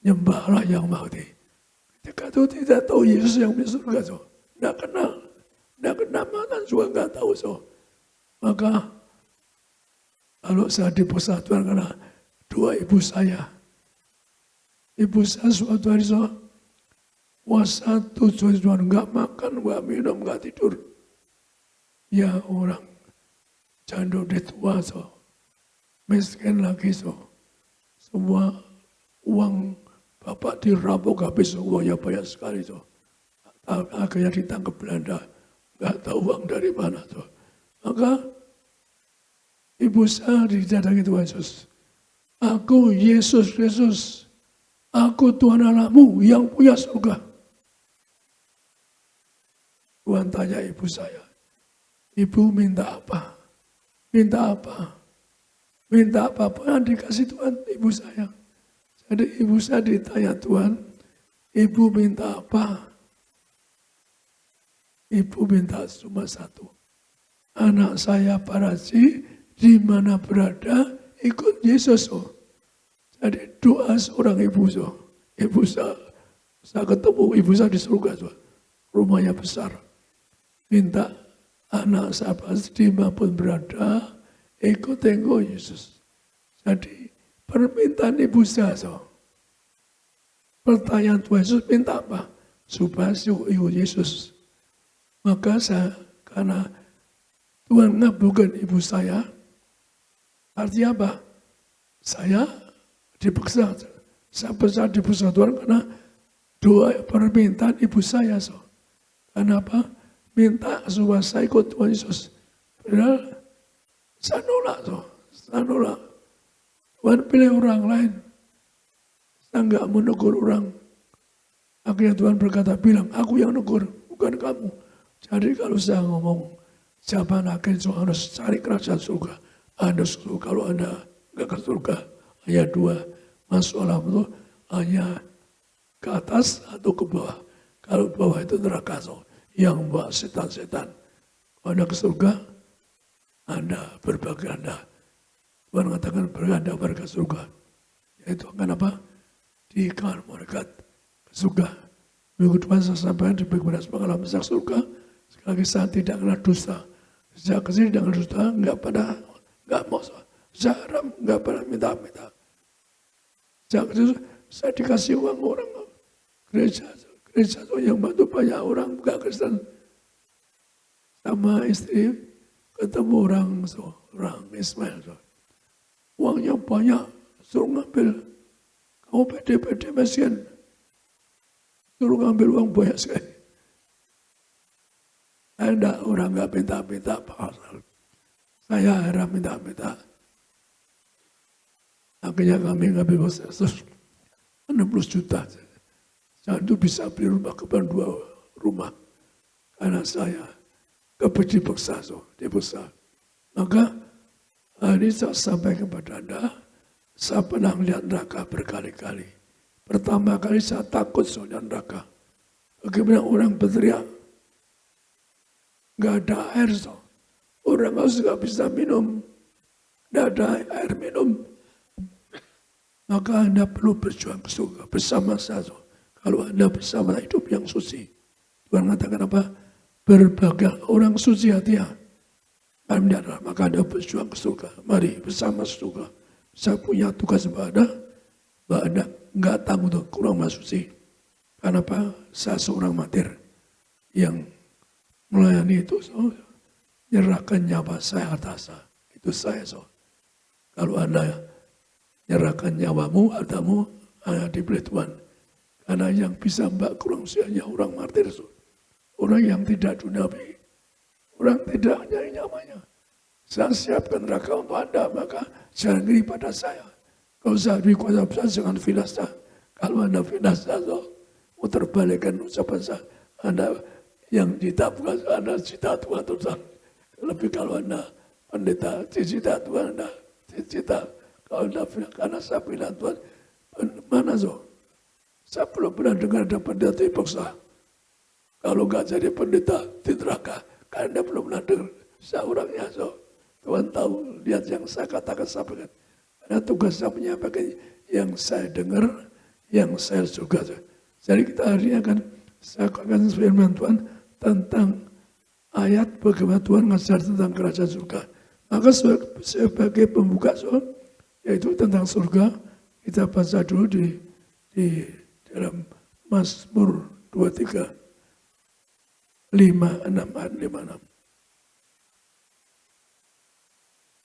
nyembahlah yang mati. Ketika itu tidak tahu Yesus yang di surga. So. Tidak kenal mana juga nggak tahu. So. Maka kalau saya di pusat Tuhan karena dua ibu saya. Ibu saya suatu hari so, puasa 7 Tuhan nggak makan, nggak minum, nggak tidur. Ya orang janda udah tua so, miskin lagi so. Semua uang bapak dirampok habis semuanya banyak sekali so. Akhirnya ditangkap Belanda, nggak tahu uang dari mana so. Maka ibu saya didatangi Tuhan Yesus. Aku Yesus Kristus, aku Tuhan Allahmu yang punya surga. Tuhan tanya ibu saya, ibu minta apa? Minta apa? Minta apapun yang dikasih Tuhan ibu saya. Jadi ibu saya ditanya Tuhan, ibu minta apa? Ibu minta cuma satu. Anak saya Paraji di mana berada ikut Yesus. Oh. Jadi doa seorang ibu. So. Ibu saya ketemu ibu saya di surga. So. Rumahnya besar. Minta anak saya Paraji di mana pun berada ikut Yesus. Jadi permintaan ibu saya. So. Pertanyaan Tuhan Yesus minta apa? Supaya ikut Yesus. Maka saya, karena Tuhan ngabulkan ibu saya, artinya apa? Saya dipaksa. Saya besar dipaksa Tuhan karena doa permintaan ibu saya. So. Kenapa? Minta supaya saya ikut Tuhan Yesus. Padahal saya nolak. So. Saya nolak. Tuhan pilih orang lain. Saya enggak menegur orang. Akhirnya Tuhan berkata, bilang, aku yang negur, bukan kamu. Jadi kalau saya ngomong, zaman akhir itu harus cari kerajaan surga. Anda surga, kalau Anda enggak ke surga, hanya dua. Masuk alam itu hanya ke atas atau ke bawah. Kalau bawah itu neraka, so, yang bawa setan-setan. Kalau Anda ke surga, Anda berbagi Anda. Tuhan mengatakan beranda ke surga. Yaitu akan apa? Di kamar malaikat ke surga. Minggu depan saya sampaikan di bagian pengalaman masuk surga. Sekali lagi saya tidak kena dosa. Sejak kecil tidak kena dosa, enggak mau. Saya haram, enggak pernah minta-minta. Sejak kecil saya dikasih uang orang. Gereja itu yang bantu banyak orang, bukan Kristen. Sama istri ketemu orang Ismail. Uangnya banyak, suruh ngambil. Kamu pede-pede mesin. Suruh ngambil uang banyak sekali. Ada orang nggak minta-minta pasal. Saya haram minta-minta. Akhirnya kami ngambil possessor 60 juta. Saya itu bisa beli rumah keban 2 rumah. Karena saya kebeji paksa, dipaksa. Maka hari ini saya sampaikan kepada Anda, saya pernah melihat neraka berkali-kali. Pertama kali saya takut soal neraka. Bagaimana orang berteriak, nggak ada air, so. Orang harus nggak bisa minum, nggak ada air minum. Maka Anda perlu berjuang ke surga bersama saya. So. Kalau Anda bersama hidup yang suci, Tuhan mengatakan apa? Berbagai orang suci hatinya. Maka Anda berjuang ke surga. Mari bersama surga. Saya punya tugas kepada Anda nggak tanggung tuh kurang suci. Karena apa? Saya seorang martir yang melayani itu, so, nyerahkan nyawa saya atas saya. Itu saya, so. Kalau Anda nyerahkan nyawamu, hartamu, Anda diberi Tuhan. Karena yang bisa mbak kurang usianya orang martir, so. Orang yang tidak duniawi, orang tidak nyari nyawanya. Saya siapkan neraka untuk Anda, maka jangan ngiri pada saya. Kalau saya dikuasa besar, jangan finasa. Kalau Anda finasa, so, muter balikkan ucapan saya. Anda yang cita bukan Anda cita Tuhan Tuhan. Lebih kalau Anda pendeta, cita Tuhan Anda, cita. Kalau Anda karena saya bilang Tuhan, mana so? Saya belum pernah dengar ada pendeta dipaksa. Kalau nggak jadi pendeta di neraka, karena Anda belum pernah dengar. Saya orangnya so. Tuhan tahu, lihat yang saya katakan, sampaikan. Karena tugas saya menyampaikan yang saya dengar, yang saya suka. Jadi kita hari ini saya akan firman Tuhan tentang ayat bagaimana Tuhan ngajar tentang kerajaan surga. Maka sebagai pembuka soal, yaitu tentang surga, kita baca dulu di dalam Mazmur 23, 5, 6, 5, 6.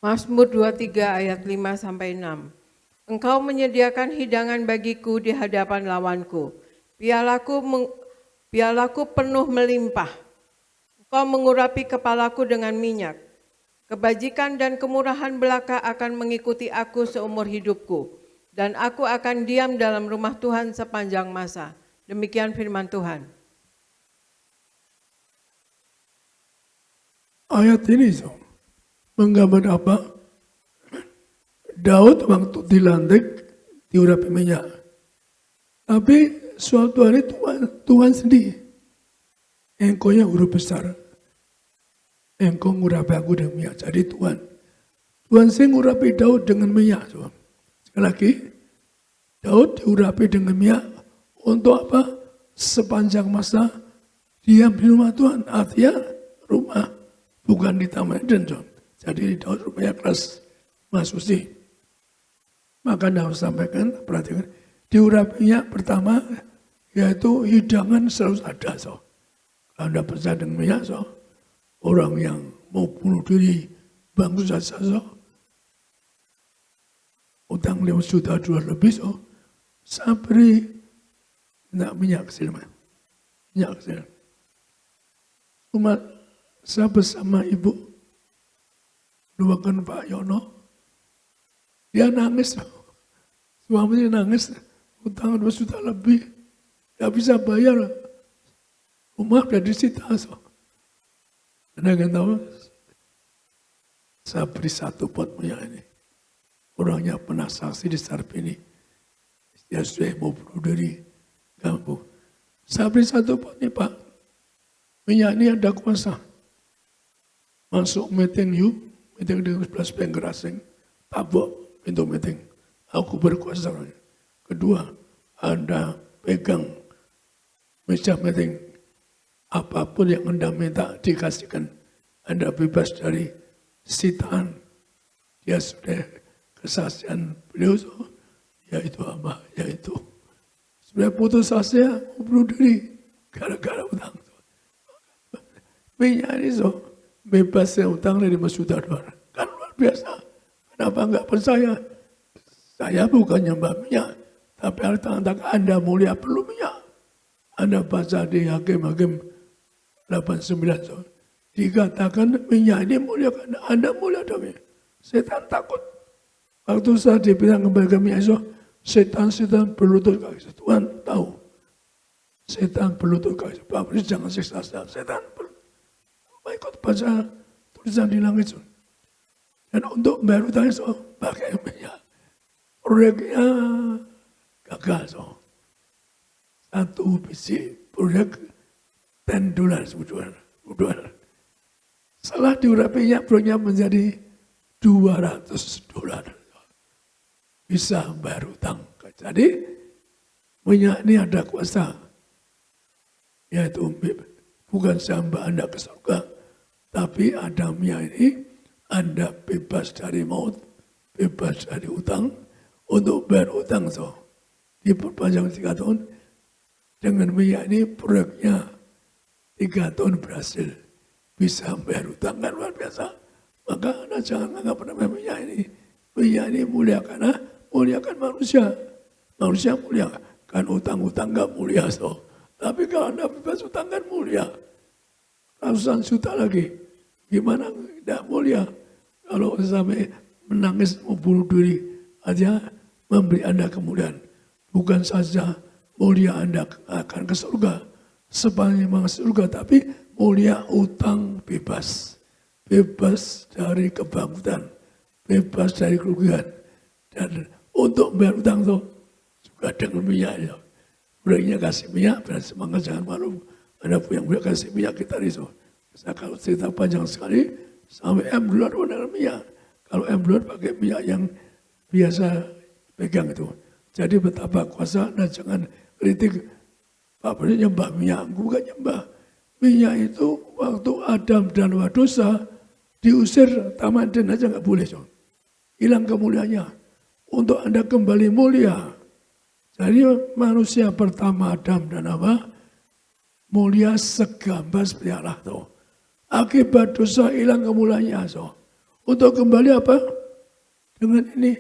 Mazmur 23 ayat 5 sampai 6. Engkau menyediakan hidangan bagiku di hadapan lawanku. Pialaku penuh melimpah. Engkau mengurapi kepalaku dengan minyak. Kebajikan dan kemurahan belaka akan mengikuti aku seumur hidupku. Dan aku akan diam dalam rumah Tuhan sepanjang masa. Demikian firman Tuhan. ayat ini so, menggambar apa? Daud waktu dilantik diurapi minyak. Tapi suatu hari Tuhan sendiri. Engkau yang huruf besar. Engkau ngurapi aku dengan minyak. Jadi Tuhan sih ngurapi Daud dengan minyak. So. Sekali lagi, Daud diurapi dengan minyak untuk apa? Sepanjang masa diam di rumah Tuhan. Artinya rumah, bukan di Taman Eden. So. Jadi Daud rumahnya keras masusi. Maka Daud sampaikan, perhatikan, diurapinya pertama yaitu hidangan selalu ada. So. Kalau Anda percaya dengan minyak, so, orang yang mau bunuh diri, bangku saja, so, utang 5 juta $2 lebih, so, saya beri minyak kecil, minyak kecil. Cuma saya bersama ibu, doakan Pak Yono, dia nangis, so. Suaminya nangis, utang 2 juta lebih, gak bisa bayar. Rumah udah disita. So. Anda kan tahu, saya beri 1 pot minyak ini. Orangnya pernah saksi di Sarpini. Dia sudah mau bunuh diri. Kampung. Saya beri 1 pot nih Pak. Minyak ini ada kuasa. Masuk meeting dengan 11 banker asing. Tabok pintu meeting. Aku berkuasa. Kedua, Anda pegang meja meeting. Apapun yang Anda minta dikasihkan. Anda bebas dari sitaan. Dia sudah kesaksian beliau. Yaitu apa? Yaitu. Sudah putus asa, bunuh diri. Gara-gara utang. Minyak ini so. Bebasnya utang dari $5 juta. Kan luar biasa. Kenapa enggak percaya? Saya bukan nyembah minyak. Tapi harta Anda mulia perlu minyak. Anda baca di Hakim-Hakim 89. So. Dikatakan minyak ini mulia karena Anda mulia demi. Setan takut. Waktu saya dibilang kembali ke minyak itu, setan berlutut kaki. Tuhan tahu. Setan berlutut kaki. Bapak jangan siksa saya. Setan berlutut. Ikut baca tulisan di langit. So. Dan untuk bayar utang itu pakai minyak. Proyeknya gagal. So. 1 biji proyek $10. Setelah diurapinya proyeknya menjadi $200. Bisa bayar utang. Jadi minyak ini ada kuasa. Yaitu bukan sembah Anda ke surga. Tapi ada minyak ini Anda bebas dari maut. Bebas dari utang. Untuk bayar utang. So. Diperpanjang 3 tahun. Dengan minyak ini proyeknya 3 tahun berhasil. Bisa bayar utang kan luar biasa. Maka Anda jangan anggap minyak ini. Minyak ini mulia karena muliakan manusia. Manusia mulia. Kan utang-utang gak mulia. So. Tapi kalau Anda bebas utang kan mulia. Ratusan juta lagi. Gimana tidak mulia. Kalau sampai menangis mau bunuh diri aja memberi Anda kemuliaan. Bukan saja mulia Anda akan ke surga. Sepanjang surga, tapi mulia utang bebas. Bebas dari kebangkitan. Bebas dari kerugian. Dan untuk bayar utang itu juga dengan minyak. Ya. Berarti kasih minyak, berarti semangat jangan malu. Anda punya kasih minyak kita itu. Saya kalau cerita panjang sekali, sampai emblot dengan minyak. Kalau emblot pakai minyak yang biasa pegang itu. Jadi betapa kuasa, dan jangan kritik. Pak Presiden nyembah minyak, bukan nyembah. Minyak itu waktu Adam dan Hawa dosa, diusir Taman Eden aja nggak boleh. So. Hilang kemuliaannya. Untuk Anda kembali mulia. Jadi manusia pertama Adam dan Hawa, mulia segambar seperti Allah. So. Akibat dosa hilang kemuliaannya. So. Untuk kembali apa? Dengan ini,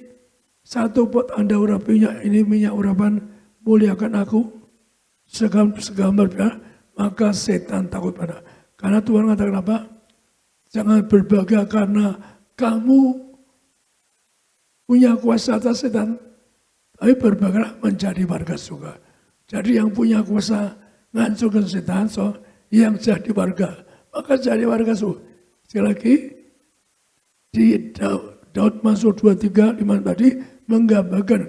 1 pot Anda urapinya, ini minyak urapan, muliakan aku. Segambar maka setan takut pada. Karena Tuhan katakan apa? Jangan berbahagia karena kamu punya kuasa atas setan. Tapi berbahagia menjadi warga surga. Jadi yang punya kuasa ngancurkan setan, so, yang jadi warga. Maka jadi warga surga. Sekali lagi, di Daud Mazmur 23, 5 tadi menggambarkan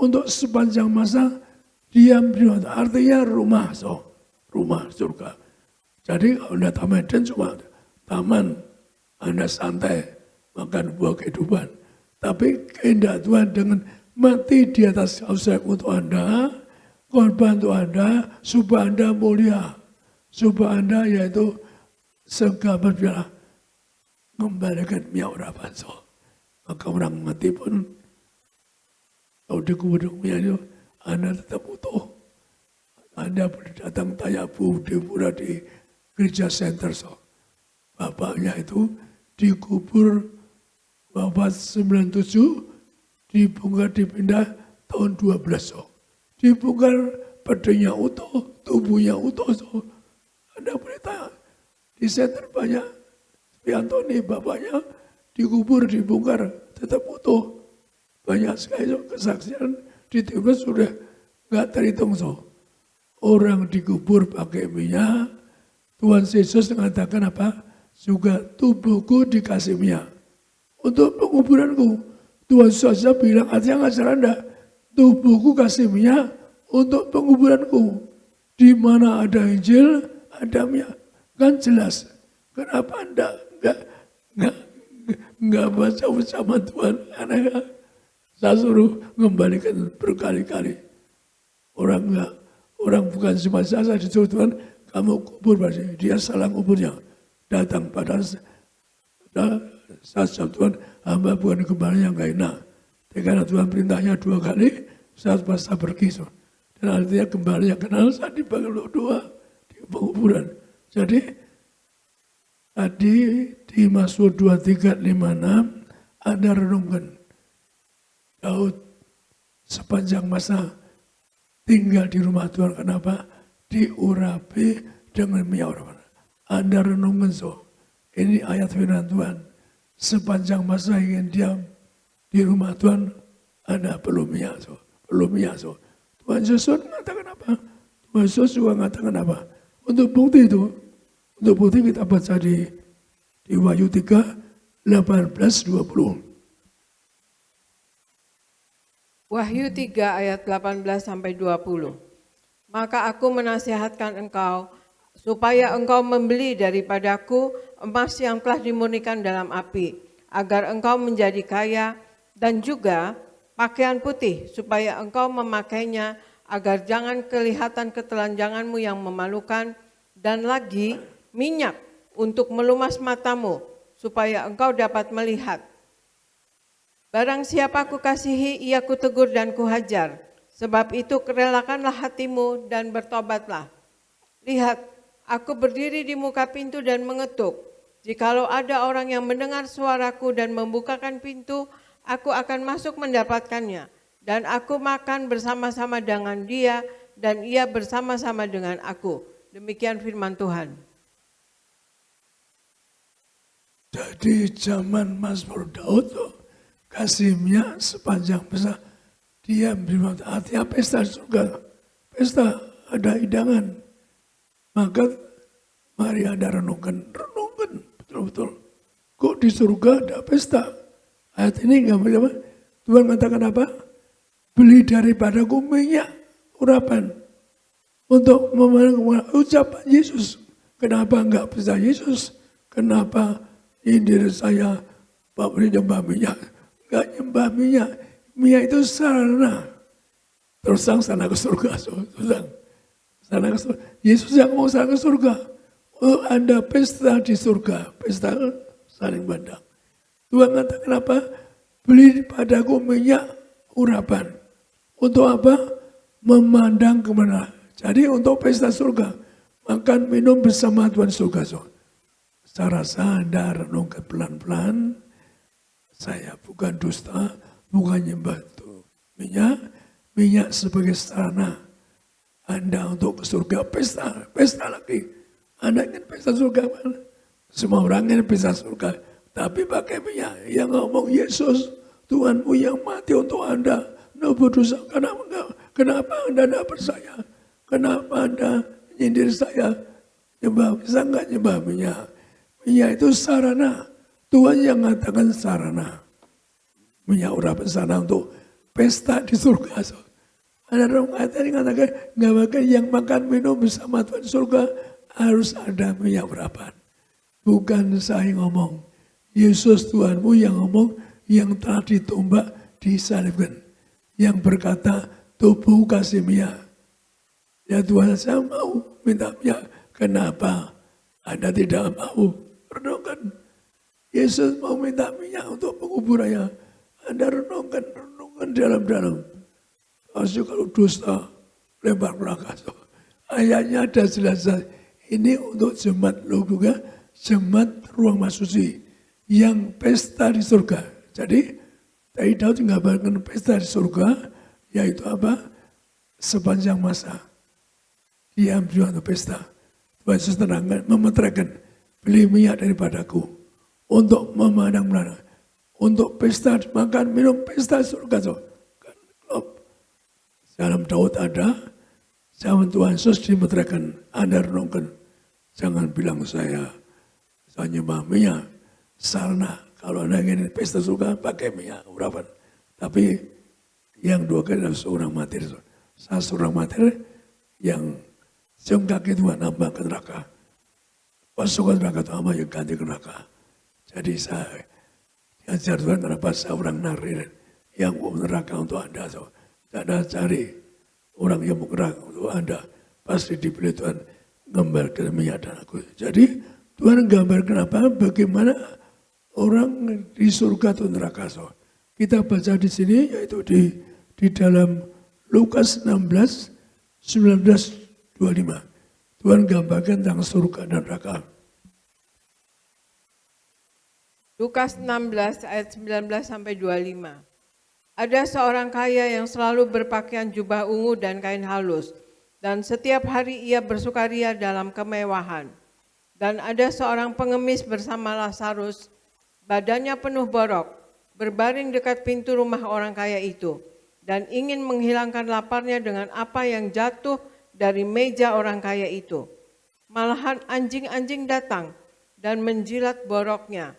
untuk sepanjang masa diam di rumah, artinya rumah surga. Jadi kalau Anda taman Eden cuma taman, Anda santai, makan buah kehidupan. Tapi kehendak Tuhan dengan mati di atas kayu salib untuk Anda, korban untuk Anda, supaya Anda mulia. Supaya Anda yaitu segambar biarlah mengembalikan miak urapan. Maka orang mati pun, kalau dikubur itu, Anda tetap utuh. Anda boleh datang tayabu di pura di gereja center. Bapaknya itu dikubur wafat 97, dibongkar dipindah tahun 12. Dibongkar badannya utuh, tubuhnya utuh. Anda boleh tanya, di center banyak, Antoni bapaknya dikubur, dibongkar, tetap utuh. Banyak sekali kesaksian di TV sudah nggak terhitung. Orang dikubur pakai minyak, Tuhan Yesus mengatakan apa? Juga tubuhku dikasih minyak. Untuk penguburanku, Tuhan Yesus bilang artinya ngajar Anda, tubuhku kasih minyak untuk penguburanku. Di mana ada Injil, ada minyak. Kan jelas. Kenapa Anda nggak baca bersama Tuhan? Karena saya suruh mengembalikan berkali-kali. Orang bukan cuma saya disuruh Tuhan, kamu kubur pasti. Dia salah kuburnya. Datang pada saya Tuhan, hamba bukan kembali yang gak enak. Karena Tuhan perintahnya 2 kali, saya pasal pergi. Dan artinya kembali yang kenal saya dipanggil doa di penguburan. Jadi tadi di Mazmur 23, 56 ada renungan. Daud sepanjang masa tinggal di rumah Tuhan. Kenapa? Diurapi dengan minyak urapan. Ada renungan Ini ayat firman Tuhan. Sepanjang masa ingin diam di rumah Tuhan, Anda perlu minyak. Tuhan Yesus mengatakan apa? Tuhan Yesus juga mengatakan apa? Untuk bukti itu, kita baca di Wahyu 3, 18, 20. Wahyu 3 ayat 18 sampai 20. Maka aku menasihatkan engkau supaya engkau membeli daripadaku emas yang telah dimurnikan dalam api, agar engkau menjadi kaya, dan juga pakaian putih supaya engkau memakainya, agar jangan kelihatan ketelanjanganmu yang memalukan, dan lagi minyak untuk melumas matamu supaya engkau dapat melihat. Barang siapa kukasihi, ia kutegur dan kuhajar. Sebab itu relakanlah hatimu dan bertobatlah. Lihat, aku berdiri di muka pintu dan mengetuk. Jikalau ada orang yang mendengar suaraku dan membukakan pintu, aku akan masuk mendapatkannya. Dan aku makan bersama-sama dengan dia, dan ia bersama-sama dengan aku. Demikian firman Tuhan. Jadi zaman Mazmur Daud kasih minyak sepanjang masa diam di rumah. Artinya pesta surga. Pesta ada hidangan. Maka mari Anda renungkan betul-betul. Kok di surga ada pesta? Ayat ini enggak apa? Tuhan mengatakan apa? Beli daripadaku minyak urapan untuk memenangkan ucapan Yesus. Kenapa enggak percaya Yesus? Kenapa nyindir saya Pak nyembah minyak? Enggak nyembah minyak. Minyak itu sarana. Terus sana ke surga. Sana ke surga. Yesus yang mau sana ke surga. Oh, Anda pesta di surga. Pesta saling pandang. Tuhan katakan apa? Beli padaku minyak urapan. Untuk apa? Memandang kemana. Jadi untuk pesta surga. Makan minum bersama Tuhan surga. Saya rasa Anda renungkan pelan-pelan. Saya bukan dusta, bukan nyembah itu. Minyak sebagai sarana Anda untuk ke surga. Pesta lagi. Anda ingin pesta surga mana? Semua orang ingin pesta surga. Tapi pakai minyak. Yang ngomong Yesus, Tuhanmu yang mati untuk Anda. Anda berdosa. Kenapa Anda tidak percaya? Kenapa Anda nyindir saya? Nyembah, bisa nggak nyembah minyak? Minyak itu sarana. Tuhan yang mengatakan sarana. Minyak urapan sarana untuk pesta di surga. So. Ada orang mengatakan nggak makan yang makan minum bersama Tuhan surga harus ada minyak urapan. Bukan saya ngomong. Yesus Tuhanmu yang ngomong yang telah ditumbak disalibkan. Yang berkata tubuh kasih minyak. Ya Tuhan saya mau minta minyak. Kenapa Anda tidak mau? Renungkan. Yesus mau minta minyak untuk penguburannya. Anda renungkan dalam-dalam. Masuk kalau dusta, lempar neraka. Ayatnya ada jelas. Ini untuk jemaat lo juga, jemaat ruang masuci. Yang pesta di surga. Jadi, tadi Daud menggambarkan pesta di surga, yaitu apa? Sepanjang masa. Diam juga untuk pesta. Tuhan Yesus terangkan, memeteraikan, beli minyak daripadaku. Untuk memandang belakang. Untuk pesta, makan, minum, pesta surga. Dalam Daud ada, zaman Tuhan Yesus dimeteraikan, Anda renungkan. Jangan bilang saya nyembah minyak, sarana. Kalau Anda ingin pesta surga, pakai minyak urapan. Tapi yang dua kali adalah seorang mati. Saya seorang mati yang cium kaki Tuhan nambah ke neraka. Masuk ke neraka itu yang ganti ke neraka. Jadi saya diajar Tuhan kenapa saya orang narir yang mau neraka untuk Anda. Anda cari orang yang mau neraka untuk Anda. Pasti dipilih Tuhan gambarkan minyak dan aku. Jadi Tuhan gambarkan apa? Bagaimana orang di surga atau neraka. Kita baca di sini yaitu di dalam Lukas 16, 19, 25. Tuhan gambarkan tentang surga dan neraka. Lukas 16 ayat 19 sampai 25. Ada seorang kaya yang selalu berpakaian jubah ungu dan kain halus, dan setiap hari ia bersukaria dalam kemewahan. Dan ada seorang pengemis bersama Lazarus, badannya penuh borok, berbaring dekat pintu rumah orang kaya itu, dan ingin menghilangkan laparnya dengan apa yang jatuh dari meja orang kaya itu. Malahan anjing-anjing datang dan menjilat boroknya.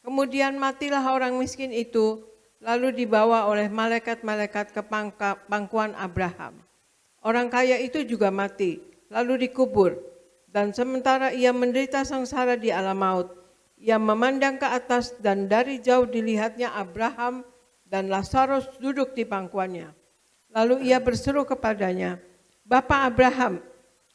Kemudian matilah orang miskin itu, lalu dibawa oleh malaikat-malaikat ke pangkuan Abraham. Orang kaya itu juga mati, lalu dikubur. Dan sementara ia menderita sengsara di alam maut, ia memandang ke atas dan dari jauh dilihatnya Abraham dan Lazarus duduk di pangkuannya. Lalu ia berseru kepadanya, "Bapa Abraham,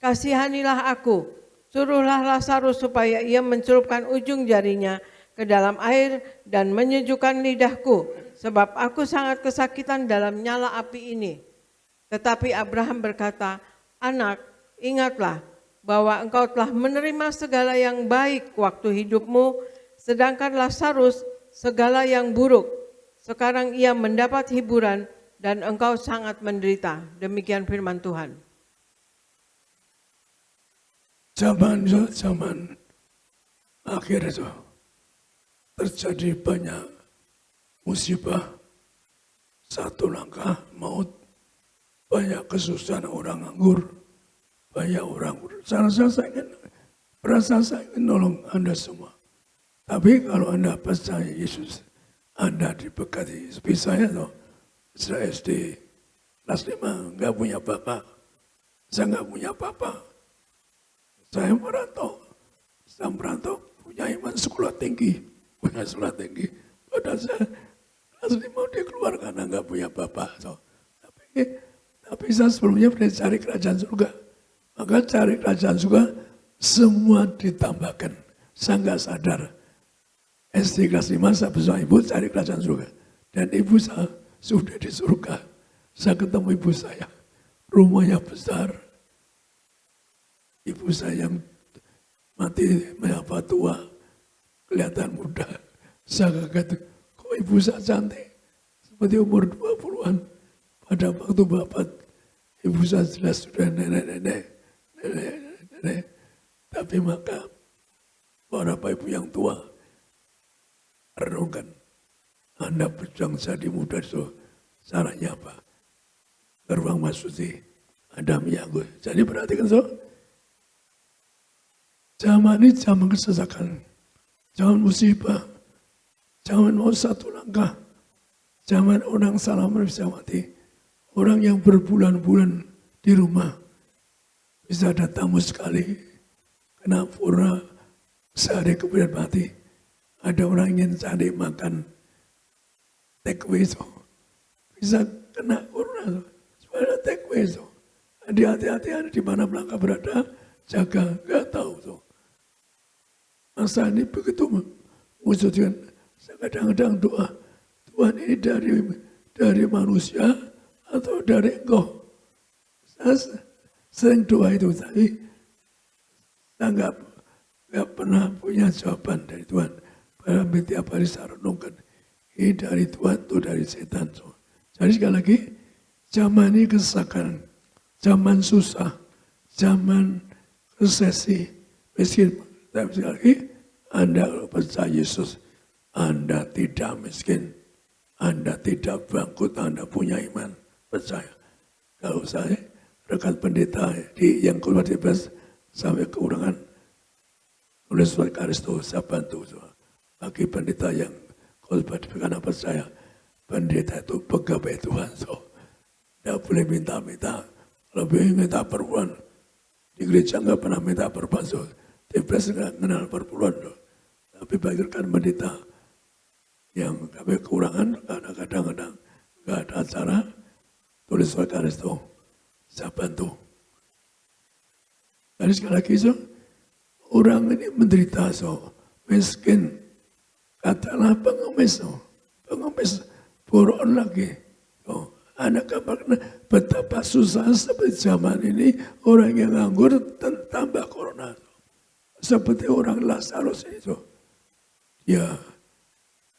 kasihanilah aku, suruhlah Lazarus supaya ia mencelupkan ujung jarinya ke dalam air dan menyejukkan lidahku, sebab aku sangat kesakitan dalam nyala api ini." Tetapi Abraham berkata, "Anak, ingatlah bahwa engkau telah menerima segala yang baik waktu hidupmu, sedangkan Lazarus segala yang buruk. Sekarang ia mendapat hiburan dan engkau sangat menderita." Demikian firman Tuhan. Zaman akhir itu terjadi banyak musibah, satu langkah maut, banyak kesusahan orang nganggur, banyak orang saya ingin nolong Anda semua. Tapi kalau Anda percaya Yesus, Anda diberkati. Seperti saya loh, saya SD kelas 5, nggak punya bapak. Saya nggak punya bapak. Saya merantau, punya iman sekolah tinggi, Padahal saya kelas 5 dikeluarkan karena nggak punya bapak. Tapi saya sebelumnya pernah cari kerajaan surga. Maka cari kerajaan surga, semua ditambahkan. Saya nggak sadar. SD kelas 5 saya bersama ibu cari kerajaan surga. Dan ibu saya sudah di surga. Saya ketemu ibu saya. Rumahnya besar. Ibu saya yang mati menyapa tua. Kelihatan muda. Saya kaget. Kok ibu saya cantik? Seperti umur 20-an. Pada waktu bapak. Ibu saya jelas sudah nenek-nenek. Tapi maka para ibu yang tua renungkan, Anda berjuang jadi muda itu caranya apa? Ke ruang masuci ada minyak. Jadi perhatikan so, zaman ini zaman kesesakan, Zaman musibah, zaman mau satu langkah, zaman orang salah bisa mati. Orang yang berbulan-bulan di rumah bisa datang sekali, kena pura sehari kemudian mati. Ada orang ingin cari makan take away so, bisa kena corona so. Sebenarnya take away so. Hati-hati di mana melangkah berada, jaga, nggak tahu so. Masa ini begitu mewujudkan, saya kadang-kadang doa, Tuhan ini dari manusia atau dari Engkau. Saya sering doa itu, tapi saya nggak pernah punya jawaban dari Tuhan. Padahal tiap hari saya renungkan, ini dari Tuhan atau dari setan. So. Jadi sekali lagi, zaman ini kesesakan, zaman susah, zaman resesi, miskin. Tapi sekali lagi, Anda kalau percaya Yesus, Anda tidak miskin, Anda tidak bangkrut, Anda punya iman, percaya. Kalau saya, rekan pendeta yang keluar di bus, sampai kekurangan, oleh surat Kristus, saya bantu. Bagi pendeta yang khotbah karena percaya, pendeta itu pegawai Tuhan. So, tidak boleh minta-minta, lebih minta perpuluhan. Di gereja nggak pernah minta perpuluhan. So, TPS nggak kenal perpuluhan. So. Tapi bagi rekan pendeta yang kami kekurangan, kadang-kadang nggak ada acara, tulis surat Kristus, saya bantu. Jadi sekali lagi, so, orang ini menderita, so, miskin. Katalah pengemis, so, pengemis buron lagi. So, anak gambarkan betapa susah seperti zaman ini, orang yang nganggur tambah corona. So. Seperti orang Lazarus ini, so. Dia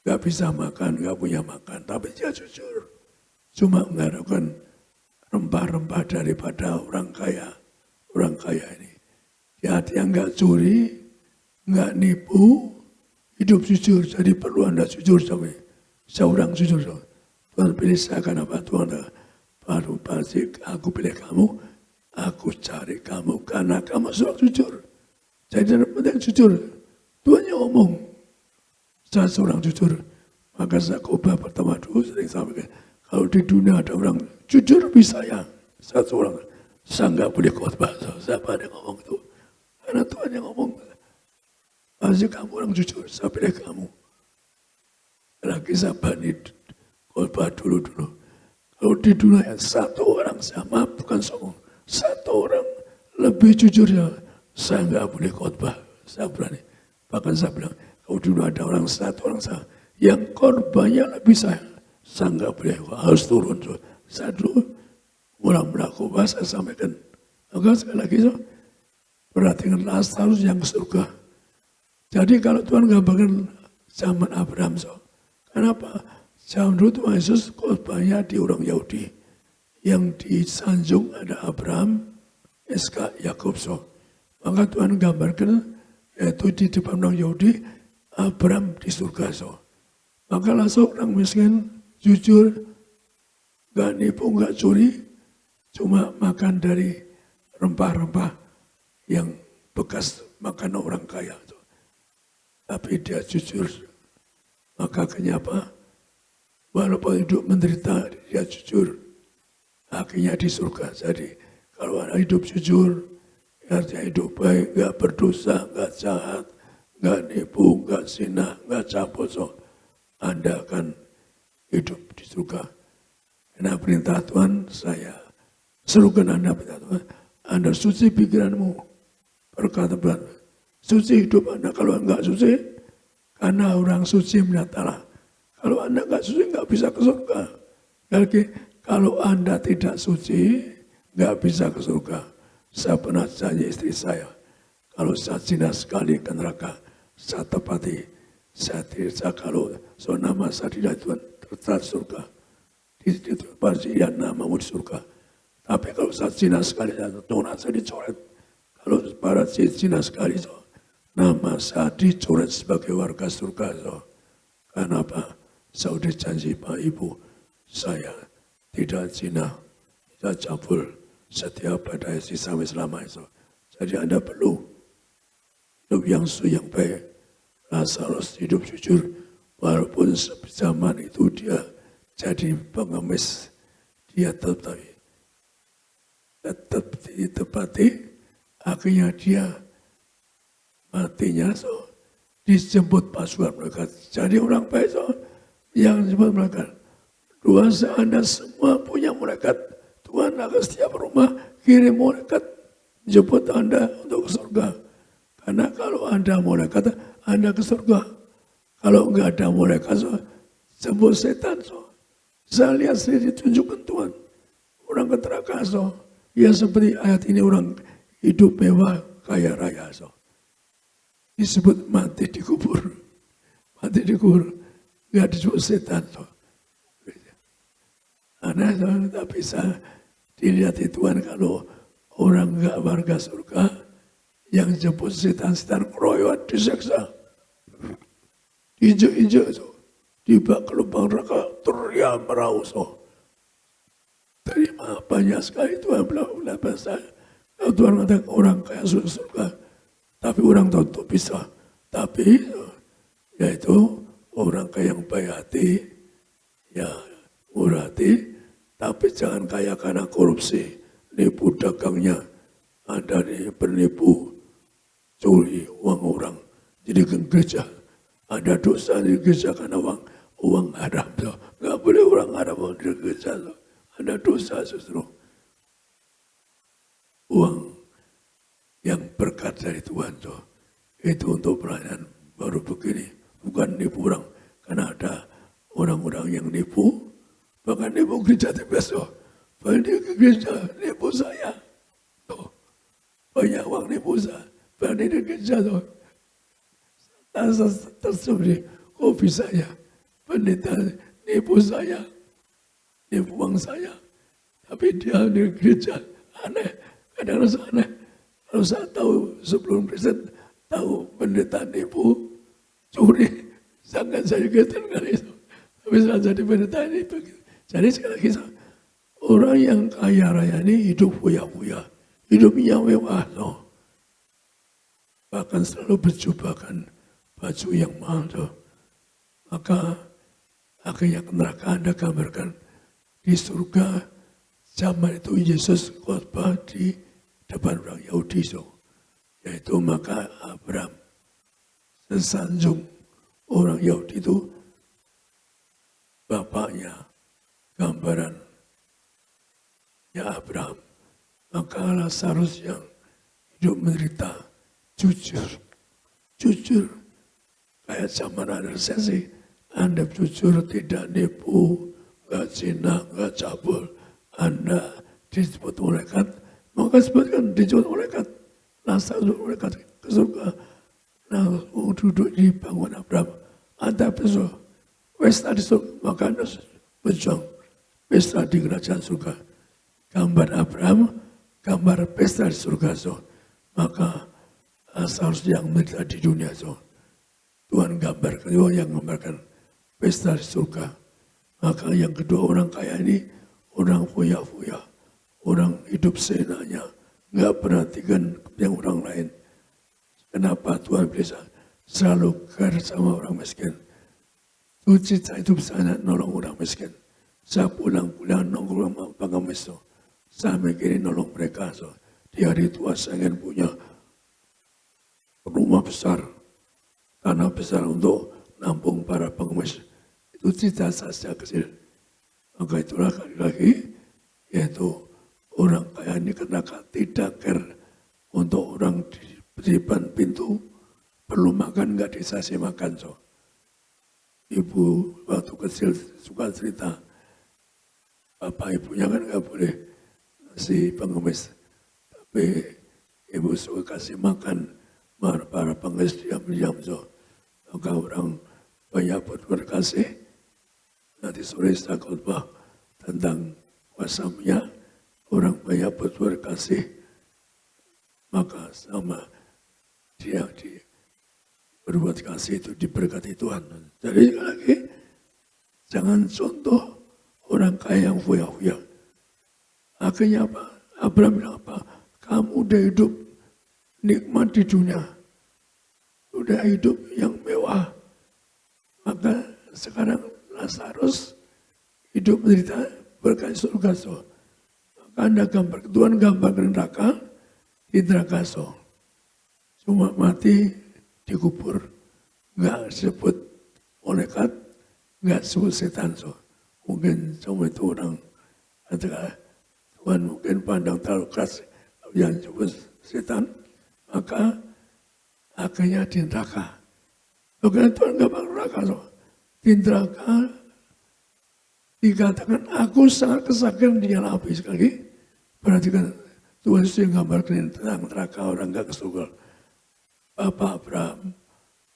gak bisa makan, gak punya makan, tapi dia jujur. Cuma mengharapkan rempah-rempah daripada orang kaya ini. Dia gak curi, gak nipu, hidup jujur. Jadi perlu Anda jujur sama seorang jujur. Tuhan pilih saya kenapa Tuhan baru pasti aku pilih kamu, aku cari kamu karena kamu seorang jujur. Jadi yang penting jujur. Tuhan yang ngomong, saya seorang jujur. Maka saya khotbah pertama dulu sering sampaikan, kalau di dunia ada orang jujur bisa ya, saya seorang, saya nggak boleh khotbah. Siapa yang ngomong itu? Karena Tuhan yang ngomong. Pasti kamu orang jujur, saya pilih kamu. Lagi saya banding khotbah dulu. Kalau di dunia satu orang sama, bukan sombong, satu orang lebih jujur ya, saya nggak boleh khotbah, saya berani. Bahkan saya bilang, kalau dulu ada orang satu orang saya, yang korbannya lebih saya nggak boleh, harus turun. Saya dulu mula-mula khotbah saya sampaikan, maka sekali lagi so, perhatikan Lazarus yang ke surga. Jadi kalau Tuhan gambarkan zaman Abraham, so, kenapa? Zaman dulu Tuhan Yesus khotbahnya di orang Yahudi. Yang di sanjung ada Abraham, Iskak, Yakub. So. Maka Tuhan gambarkan, yaitu di depan orang Yahudi, Abraham di surga. So. Maka langsung orang miskin, jujur, gak nipu, gak curi, cuma makan dari rempah-rempah yang bekas makan orang kaya. So. Tapi dia jujur, maka kenapa? Walaupun hidup menderita, dia jujur. Akhirnya di surga. Jadi kalau ada hidup jujur, artinya hidup baik, gak berdosa, gak jahat, gak nipu, gak zina, gak cabut. So, Anda akan hidup di surga. Karena perintah Tuhan, saya serukan Anda perintah Tuhan. Anda suci pikiranmu, berkata Tuhan. Suci hidup Anda, kalau enggak suci, karena orang suci melihat Allah. Kalau Anda enggak suci, enggak bisa ke surga. Jadi, kalau Anda tidak suci, enggak bisa ke surga. Saya pernah janji istri saya, kalau saya zina sekali ke neraka, saya tepati. Saya kalau so nama saya tidak Tuhan tertera surga. Di pasti ya namamu di surga. Tapi kalau saya zina sekali, saya dicoret. Kalau para zina sekali, so, nama saya dicoret sebagai warga surga. So. Kenapa? Saya sudah janji Pak Ibu, saya tidak zina, tidak cabul, setia pada istri sampai selama itu. Jadi Anda perlu hidup yang baik. Lazarus hidup jujur, walaupun zaman itu dia jadi pengemis, dia tetap ditepati, akhirnya dia matinya dijemput pasukan mereka. Jadi orang baik yang disebut mereka. Tuhan Anda semua punya malaikat. Tuhan akan setiap rumah kirim malaikat jemput Anda untuk ke surga. Karena kalau Anda malaikat, Anda ke surga. Kalau enggak ada malaikat, jemput setan. Saya lihat sendiri ditunjukkan Tuhan. Orang ke neraka. Ya seperti ayat ini orang hidup mewah kaya raya. Disebut mati dikubur. Mati dikubur. Enggak disebut setan. Karena tak bisa dilihat di Tuhan kalau orang enggak warga surga yang jemput setan-setan keroyokan diseksa. Injek-injek itu. Tiba ke lubang neraka teriak meraus. Terima banyak sekali Tuhan belah bahasa. Kalau Tuhan mengatakan orang kaya surga. Tapi orang tentu bisa. Tapi yaitu orang kaya yang baik hati. Ya murah hati. Tapi jangan kaya karena korupsi. Nipu dagangnya. Anda bernipu. Curi uang orang. Jadi ke gereja. Ada dosa di gereja karena uang haram. Nggak boleh orang haram di gereja. Ada dosa justru. Uang yang berkat dari Tuhan. Itu untuk pelayanan baru begini. Bukan nipu orang. Karena ada orang-orang yang nipu. Bahkan nipu gereja besok. Bahkan dia ke gereja nipu saya. Banyak uang nipu saya. Bahkan dia ke gereja. Tersebut, kok bisa ya? Pendeta nipu saya. Nipu uang saya. Tapi dia di gereja. Aneh. Kadang rasa aneh. Kalau saya tahu sebelum riset, tahu pendeta nipu, curi. Sangat saya kegiatan kali itu. Tapi saya jadi pendeta nipu. Jadi sekali lagi, orang yang kaya raya ini hidup fuya-fuya. Hidupnya mewah. Bahkan selalu berjubakan baju yang mahal. Maka akhirnya neraka Anda gambarkan di surga. Zaman itu Yesus khotbah di depan orang Yahudi. Yaitu maka Abraham sesanjung orang Yahudi itu bapaknya gambaran ya Abraham. Maka Lazarus yang hidup menderita jujur. Kayak zaman ada resesi, Anda jujur, tidak nipu, nggak zina, nggak cabul, Anda disebut malaikat, maka sebutkan disebut malaikat, Lazarus malaikat ke surga. Nah, duduk di bangunan Abraham, Anda besok, pesta di surga, maka Anda berjuang, pesta di kerajaan surga. Gambar Abraham, gambar pesta di surga, maka Lazarus yang menderita di dunia, Tuhan gambarkan, Tuhan yang gambarkan pesta di surga. Maka yang kedua orang kaya ini, orang fuya-fuya, orang hidup seenaknya, nggak perhatikan yang orang lain. Kenapa Tuhan bisa selalu care sama orang miskin? Cita itu bisa nolong orang miskin. Saya pulang-pulang nongkrong sama pengemis, saya mikirin nolong mereka. Di hari tua saya ingin punya rumah besar. Tanah besar untuk nampung para pengemis. Itu cita saya kecil. Maka itulah lagi, yaitu orang kaya ini karena tidak care untuk orang di depan pintu, perlu makan nggak dikasih makan. Ibu waktu kecil suka cerita, bapak ibunya kan nggak boleh kasih pengemis. Tapi ibu suka kasih makan para pengemis diam-diam. Maka orang banyak berterima kasih. Nanti sore saya khotbah tentang kuasanya orang banyak berterima kasih. Maka sama dia berbuat kasih itu diberkati Tuhan. Jadi sekali lagi, jangan contoh orang kaya yang fuya-fuya. Akhirnya apa? Abraham bilang apa? Kamu udah hidup nikmat di dunia. udah hidup yang mewah. Maka sekarang Lazarus hidup menderita berkat surga. Maka Anda Tuhan gambarkan neraka di neraka. Cuma mati dikubur. Enggak disebut malaikat, enggak disebut setan. Mungkin cuma itu orang katakan Tuhan mungkin pandang terlalu keras yang disebut setan. Maka akhirnya di neraka. Karena Tuhan gambar neraka. Di neraka dikatakan aku sangat kesakitan di dalam api. Sekali lagi berarti kan Tuhan sudah gambarkan tentang neraka orang enggak ke surga. Bapak Abraham,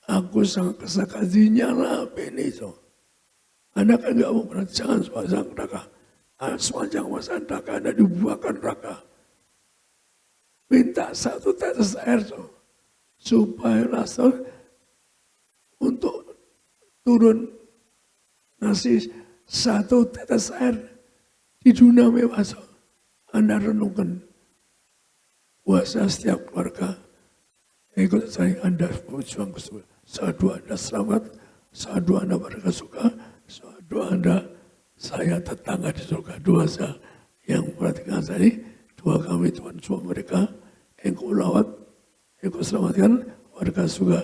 aku sangat kesakitan di nyala api ini. Anda kan enggak mau pernah jangan sepanjang neraka. Sepanjang masa neraka Anda dibuahkan neraka. Minta satu tetes air supaya Lazarus untuk turun ngasih satu tetes air di dunia mewah. Anda renungkan puasa setiap keluarga. Ikut saya Anda berjuang ke surga. Sadu Anda selamat, sadu Anda berkah suka, sadu Anda saya tetangga di surga. Dua saya yang perhatikan saya dua kami Tuhan semua mereka engkau lawat, engkau selamatkan warga surga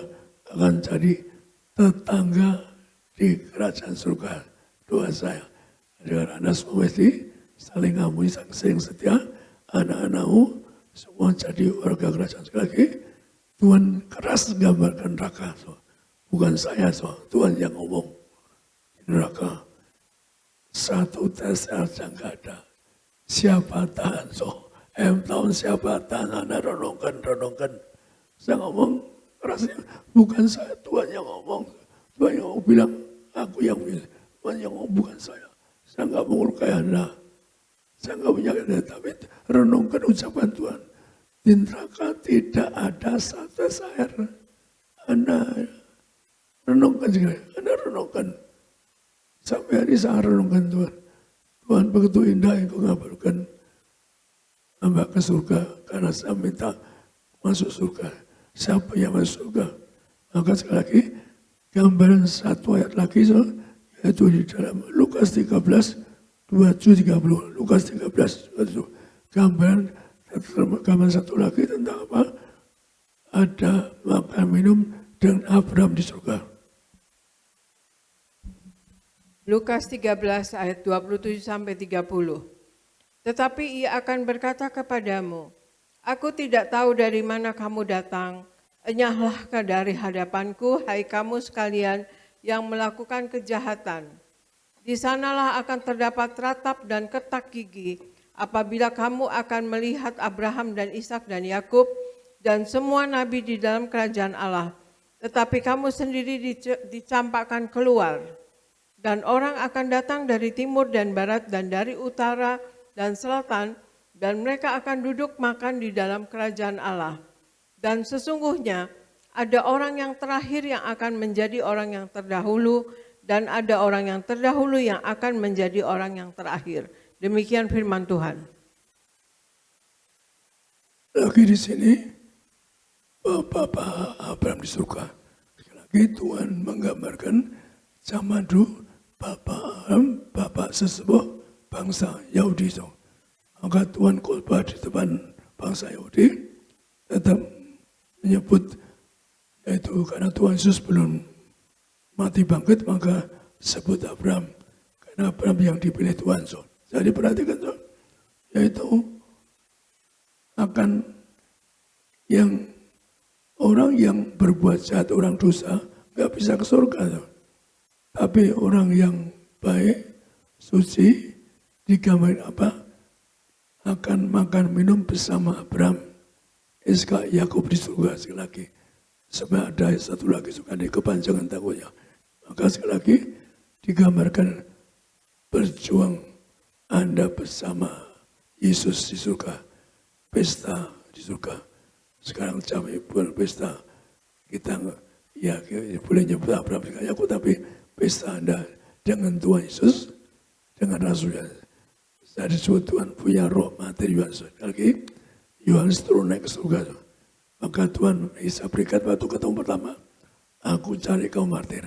akan jadi tetangga di kerajaan surga. Doa saya agar Anda semua mesti saling ngomong, saling setia, anak-anakmu semua jadi warga kerajaan surga lagi. Tuhan keras gambarkan neraka, bukan saya, Tuhan yang ngomong di neraka. Satu tes aja nggak ada. Siapa tahan, tahun siapa tahan, Anda renungkan. Saya ngomong kerasnya, bukan saya, Tuhan yang ngomong. Tuhan yang ngomong bilang, aku yang bilang. Tuhan yang ngomong, bukan saya. Saya nggak melukai Anda. Saya nggak menyakiti, tapi renungkan ucapan Tuhan. Di neraka tidak ada satu air. Anda renungkan juga, Anda renungkan. Sampai hari saya renungkan Tuhan. Tuhan begitu indah yang kau ngabarkan hamba ke surga. Karena saya minta masuk surga. Siapa yang masuk surga? Maka sekali lagi, gambaran satu ayat lagi, yaitu di dalam Lukas 13, 27-30. Lukas 13, 27. Gambaran satu lagi tentang apa? Ada makan minum dengan Abraham di surga. Lukas 13 ayat 27-30. Tetapi ia akan berkata kepadamu, aku tidak tahu dari mana kamu datang, enyahlah dari hadapanku, hai kamu sekalian yang melakukan kejahatan. Di sanalah akan terdapat ratap dan ketak gigi, apabila kamu akan melihat Abraham dan Ishak dan Yakub dan semua nabi di dalam kerajaan Allah. Tetapi kamu sendiri dicampakkan keluar. Dan orang akan datang dari timur dan barat dan dari utara dan selatan, dan mereka akan duduk makan di dalam kerajaan Allah. Dan sesungguhnya ada orang yang terakhir yang akan menjadi orang yang terdahulu, dan ada orang yang terdahulu yang akan menjadi orang yang terakhir. Demikian firman Tuhan. Lagi di sini, Bapak Abraham di surga. Sekali lagi Tuhan menggambarkan zaman dulu Bapak sesepuh bangsa Yahudi. Maka Tuhan khotbah di depan bangsa Yahudi tetap menyebut, yaitu karena Tuhan Yesus belum mati bangkit, maka sebut Abraham. Karena Abraham yang dipilih Tuhan. Jadi perhatikan, yaitu akan yang orang yang berbuat jahat, orang dosa, nggak bisa ke surga. Tapi orang yang baik, suci, digambarin apa? Akan makan minum bersama Abraham, Ishak, Yakub di surga sekali lagi. Sebab ada satu lagi suka di kepanjangan takutnya. Maka sekali lagi digambarkan berjuang Anda bersama Yesus di surga. Pesta di surga. Sekarang jam berpesta. Kita ya boleh nyebut Abraham, Ishak, Yakub, tapi pesta Anda dengan Tuhan Yesus, dengan Rasulnya. Saya disebut Tuhan punya roh materi Yohanes. Yohanes turun naik ke surga. Maka Tuhan Isa berikan waktu ketemu pertama. Aku cari kau martir.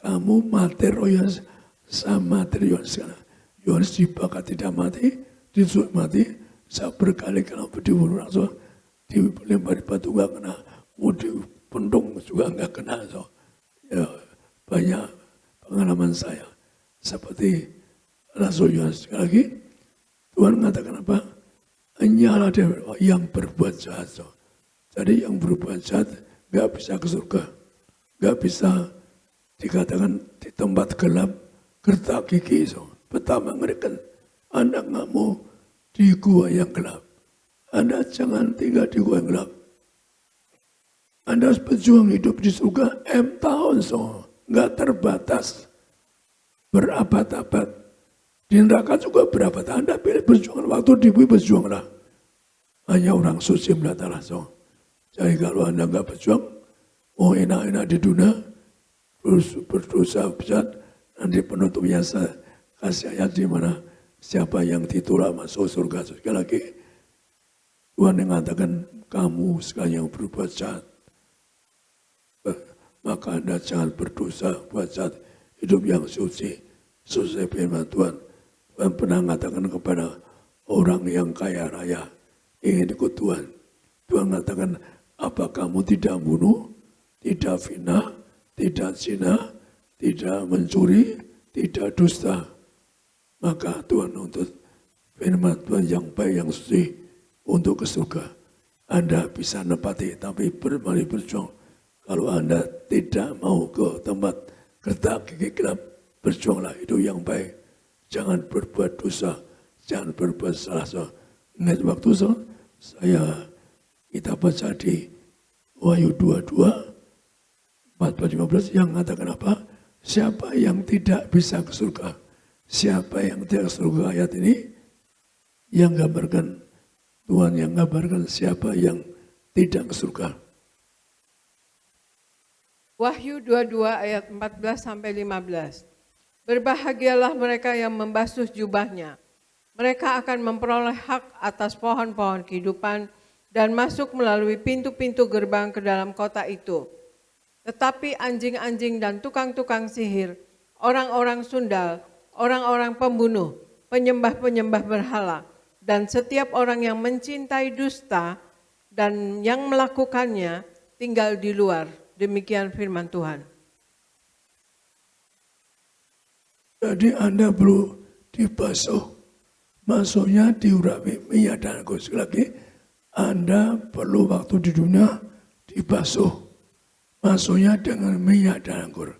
Kamu martir Yohanes sama martir Yohanes. Yohanes dibakar tidak mati, ditusuk mati. Saya berkali-kali dibunuh langsung. Dilempari batu gak kena. Mau dipendung juga gak kena. So. Ya, banyak pengalaman saya. Seperti Rasul Yohanes. Sekali lagi, Tuhan mengatakan apa? Hanyalah dia yang berbuat jahat. So. Jadi yang berbuat jahat gak bisa ke surga. Gak bisa dikatakan di tempat gelap, gertak gigi. So. Pertama mengerikan, Anda gak mau di gua yang gelap. Anda jangan tinggal di gua yang gelap. Anda harus berjuang hidup di surga tahun. So. Gak terbatas. Berabad-abad. Di neraka juga berabad. Anda pilih berjuang. Waktu di bumi berjuanglah. Hanya orang suci melihatlah. So. Jadi kalau Anda gak berjuang, mau enak-enak di dunia, terus berdosa besar, nanti penutupnya saya kasih ayat di mana siapa yang ditolak masuk surga. Sekali lagi, Tuhan yang mengatakan kamu sekali yang berbuat jahat, maka Anda jangan berdosa, buat jahat, hidup yang suci, suci firman Tuhan. Tuhan pernah mengatakan kepada orang yang kaya raya, ingin ikut Tuhan. Tuhan mengatakan, apa kamu tidak bunuh, tidak fitnah, tidak zina, tidak mencuri, tidak dusta. Maka Tuhan untuk firman Tuhan yang baik, yang suci untuk ke surga. Anda bisa nepati, tapi bermari berjuang. Kalau Anda tidak mau ke tempat gertak gigi gelap, berjuanglah hidup yang baik. Jangan berbuat dosa, jangan berbuat salah. Ingat waktu kita baca di Wahyu 22, 14-15 yang mengatakan apa? Siapa yang tidak bisa ke surga? Siapa yang tidak ke surga? Ayat ini yang gambarkan Tuhan, yang gambarkan siapa yang tidak ke surga. Wahyu 22 ayat 14-15. Berbahagialah mereka yang membasuh jubahnya. Mereka akan memperoleh hak atas pohon-pohon kehidupan dan masuk melalui pintu-pintu gerbang ke dalam kota itu. Tetapi anjing-anjing dan tukang-tukang sihir, orang-orang sundal, orang-orang pembunuh, penyembah-penyembah berhala, dan setiap orang yang mencintai dusta dan yang melakukannya tinggal di luar. Demikian firman Tuhan. Jadi Anda perlu dibasuh. Masuknya diurapi minyak dan anggur. Sekali lagi, Anda perlu waktu di dunia dibasuh. Masuknya dengan minyak dan anggur.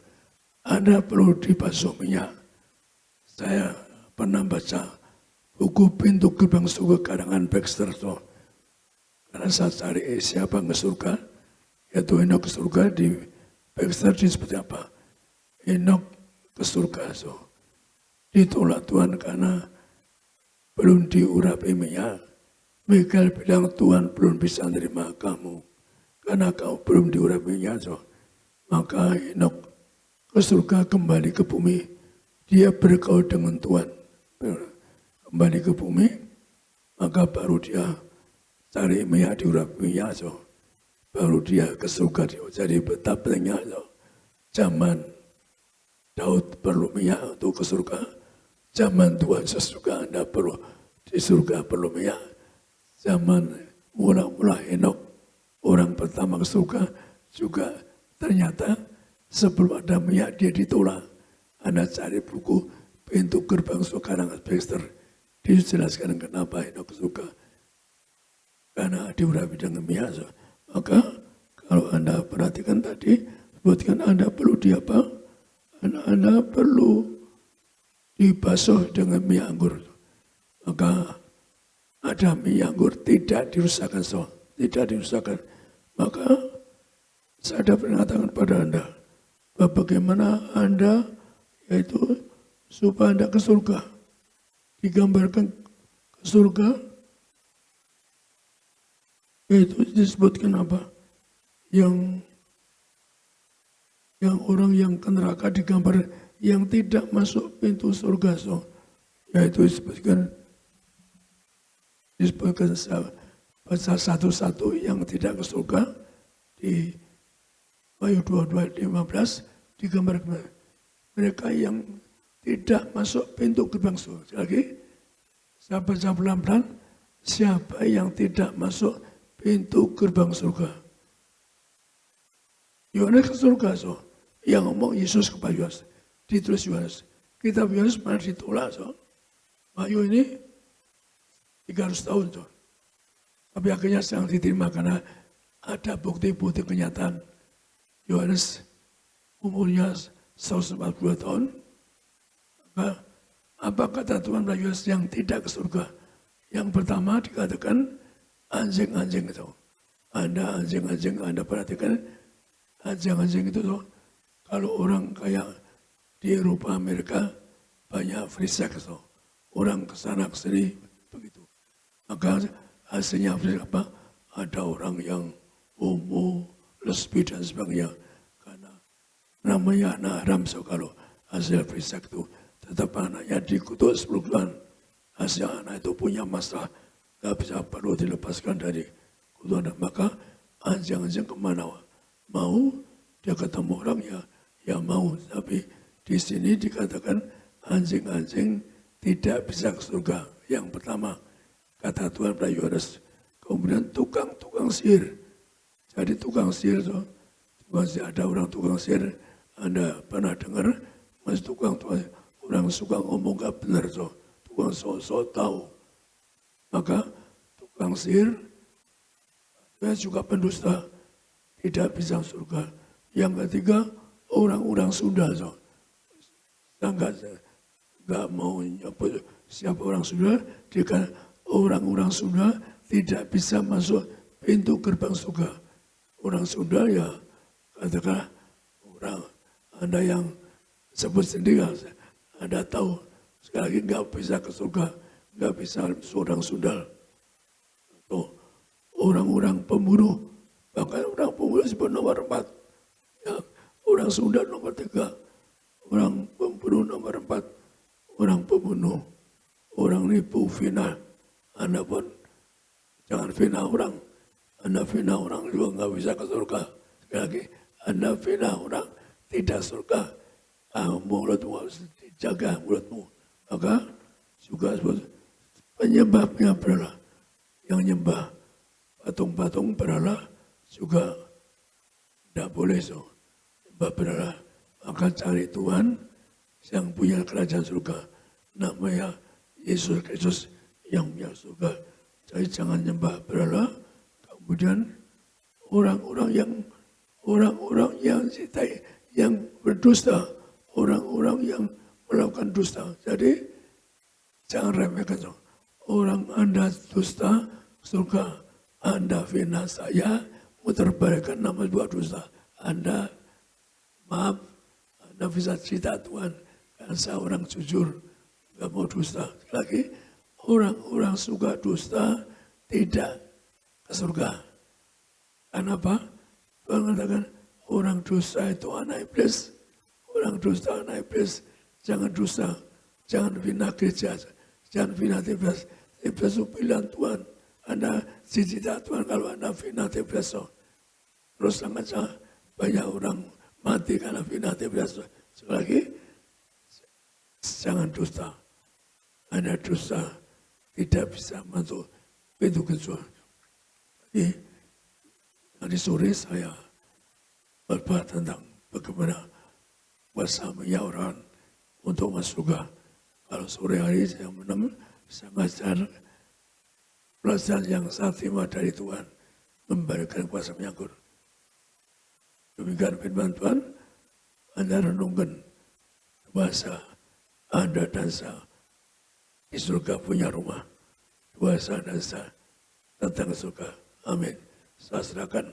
Anda perlu dibasuh minyak. Saya pernah baca buku Pintu Gerbang Surga karangan Baxter. Karena saya cari siapa yang ke surga, yaitu Enoch ke surga, di Baxter disebut apa? Enoch ke surga. Ditolak Tuhan karena belum diurapi minyak. Mikael bilang Tuhan belum bisa menerima kamu karena kamu belum diurapi minyak. Maka Enoch ke surga, kembali ke bumi. Dia bergaul dengan Tuhan. Kembali ke bumi, maka baru dia cari minyak, diurapi minyak. Baru dia ke surga, jadi betapa minyak. Zaman Daud perlu minyak untuk ke surga. Zaman Tuhan sesuka Anda perlu, di surga perlu minyak. Zaman mula-mula Enoch, orang pertama ke surga, juga ternyata sebelum ada minyak dia ditolak. Anda cari buku Pintu Gerbang Surga karangan Baxter, dijelaskan kenapa Enoch ke surga. Karena diurapi dengan minyak. Maka kalau Anda perhatikan tadi, sebutkan Anda perlu diapa? Anda perlu dibasuh dengan minyak anggur. Maka ada minyak anggur tidak dirusakkan, tidak dirusakkan. Maka saya dapat mengatakan pada Anda, bahwa bagaimana Anda, yaitu supaya Anda ke surga, digambarkan ke surga, yaitu disebutkan apa? Yang orang yang ke neraka digambar yang tidak masuk pintu surga, yaitu disebutkan pasal 1:1 yang tidak ke surga di Wahyu 22:15 digambarkan mereka yang tidak masuk pintu gerbang surga. Sekali lagi, saya baca pelan-pelan, siapa yang tidak masuk pintu gerbang surga. Yohanes ke surga, so. Yang ngomong Yesus kepada Yohanes, ditulis Yohanes. Kitab Yohanes malah ditolak, so. Wahyu ini 300 tahun, so. Tapi akhirnya sedang diterima karena ada bukti-bukti kenyataan. Yohanes umurnya 142 tahun. Maka apa kata Tuhan pada Yohanes yang tidak ke surga? Yang pertama dikatakan anjing-anjing itu. Anda anjing-anjing, Anda perhatikan anjing-anjing itu tuh, kalau orang kayak di Eropa, Amerika, banyak free sex tuh. Orang kesana kesini begitu. Maka hasilnya apa? Ada orang yang homo, lesbi dan sebagainya. Karena namanya anak haram, so kalau hasil free sex itu tetap anaknya dikutuk 10 bulan. Hasil anak itu punya masalah, gak bisa perlu dilepaskan dari kutukan. Maka anjing-anjing kemana mau, dia ketemu orang ya mau. Tapi di sini dikatakan anjing-anjing tidak bisa ke surga. Yang pertama, kata Tuhan pada Yohanes. Kemudian tukang-tukang sihir. Jadi tukang sihir, so, ada orang tukang sihir, Anda pernah dengar, mas tukang orang suka ngomong gak benar, so, tukang sok tahu. Maka tukang sihir, dia juga pendusta, tidak bisa surga. Yang ketiga, orang-orang Sunda, so. Saya nggak mau nyebut siapa orang Sunda, jika orang-orang Sunda tidak bisa masuk pintu gerbang surga. Orang Sunda ya katakanlah orang Anda yang sebut sendiri, Anda tahu sekali lagi nggak bisa ke surga, nggak bisa seorang Sunda. Tuh, orang-orang pembunuh, bahkan orang pembunuh sebut nomor 4, ya, orang Sunda nomor 3, orang pembunuh nomor 4, orang pembunuh, orang nipu fitnah. Anda pun jangan fitnah orang. Anda fitnah orang juga nggak bisa ke surga. Sekali lagi, Anda fitnah orang tidak surga. Mulutmu harus dijaga mulutmu. Maka juga penyebabnya berhala. Yang nyembah patung-patung berhala juga tidak boleh, so. Nyembah berhala. Maka cari Tuhan yang punya kerajaan surga. Namanya Yesus Kristus yang punya surga. Jadi jangan nyembah berhala. Kemudian orang-orang yang berdusta, orang-orang yang melakukan dusta. Jadi jangan remehkan. Orang Anda dusta, surga. Anda fitnah saya, muterbalikkan nama dua dusta. Anda maaf, Anda bisa cerita Tuhan, karena saya orang jujur, gak mau dusta. Lagi orang-orang suka dusta tidak ke surga. Kenapa? Tuhan mengatakan orang dusta itu anak iblis. Orang dusta anak iblis. Jangan dusta, jangan fitnah gereja, jangan fitnah iblis. Iblis itu pilihan Tuhan. Anda cita Tuhan kalau Anda fitnah iblis. Terus sangat banyak orang mati karena fitnah iblis. Sekali lagi, jangan dusta. Anda dusta tidak bisa masuk pintu surga. Jadi hari sore saya berbicara tentang bagaimana bersama orang untuk masuk surga. Kalau sore hari saya mengajar pelajaran yang saya terima dari Tuhan, memberikan kuasa menyangkur. Demikian firman Tuhan, Anda renungkan bahasa Anda dan saya di surga punya rumah. Bahasa dan saya tentang surga. Amin. Saya serahkan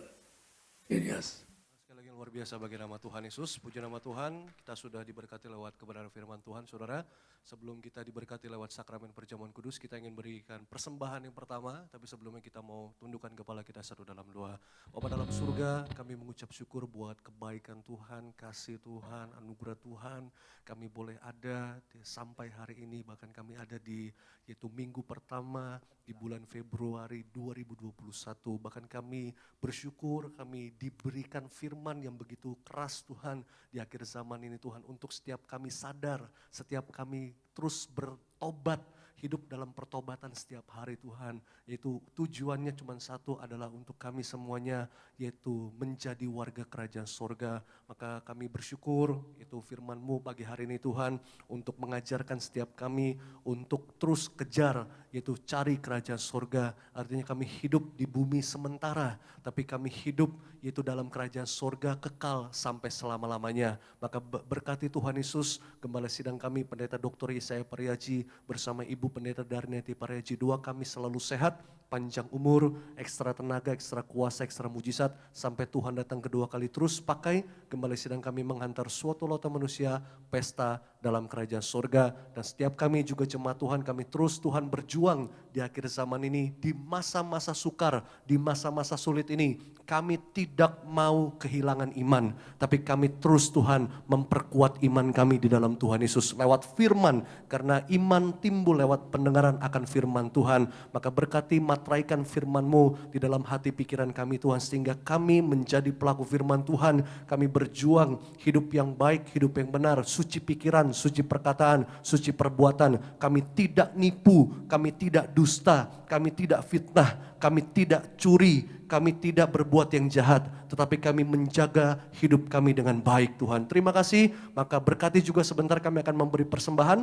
Inias. Sekali lagi luar biasa bagi nama Tuhan Yesus. Puji nama Tuhan, kita sudah diberkati lewat kebenaran firman Tuhan. Saudara, sebelum kita diberkati lewat sakramen perjamuan kudus, kita ingin berikan persembahan yang pertama. Tapi sebelumnya kita mau tundukkan kepala kita satu dalam doa. Bapa dalam surga, kami mengucap syukur buat kebaikan Tuhan, kasih Tuhan, anugerah Tuhan. Kami boleh ada sampai hari ini, bahkan kami ada di yaitu minggu pertama di bulan Februari 2021. Bahkan kami bersyukur kami diberikan firman yang yang begitu keras Tuhan di akhir zaman ini Tuhan. Untuk setiap kami sadar, setiap kami terus bertobat, hidup dalam pertobatan setiap hari Tuhan. Yaitu tujuannya cuma satu adalah untuk kami semuanya, yaitu menjadi warga kerajaan sorga. Maka kami bersyukur itu firman-Mu pagi hari ini Tuhan, untuk mengajarkan setiap kami untuk terus kejar, yaitu cari kerajaan sorga. Artinya kami hidup di bumi sementara, tapi kami hidup yaitu dalam kerajaan sorga kekal sampai selama-lamanya. Maka berkati Tuhan Yesus, gembala sidang kami Pendeta Dr. Yesaya Pariaji bersama Ibu Pendeta Darniati Pariaji II, kami selalu sehat, panjang umur, ekstra tenaga, ekstra kuasa, ekstra mujizat, sampai Tuhan datang kedua kali. Terus pakai gembala sidang kami menghantar suatu lautan manusia, pesta dalam kerajaan sorga. Dan setiap kami juga jemaat Tuhan, kami terus Tuhan berjuang di akhir zaman ini, di masa-masa sukar, di masa-masa sulit ini. Kami tidak mau kehilangan iman, tapi kami terus Tuhan memperkuat iman kami di dalam Tuhan Yesus lewat firman, karena iman timbul lewat pendengaran akan firman Tuhan. Maka berkati materaikan firman-Mu di dalam hati pikiran kami Tuhan, sehingga kami menjadi pelaku firman Tuhan. Kami berjuang hidup yang baik, hidup yang benar, suci pikiran, suci perkataan, suci perbuatan. Kami tidak nipu, kami tidak dusta, kami tidak fitnah, kami tidak curi, kami tidak berbuat yang jahat, tetapi kami menjaga hidup kami dengan baik Tuhan. Terima kasih, maka berkati juga sebentar kami akan memberi persembahan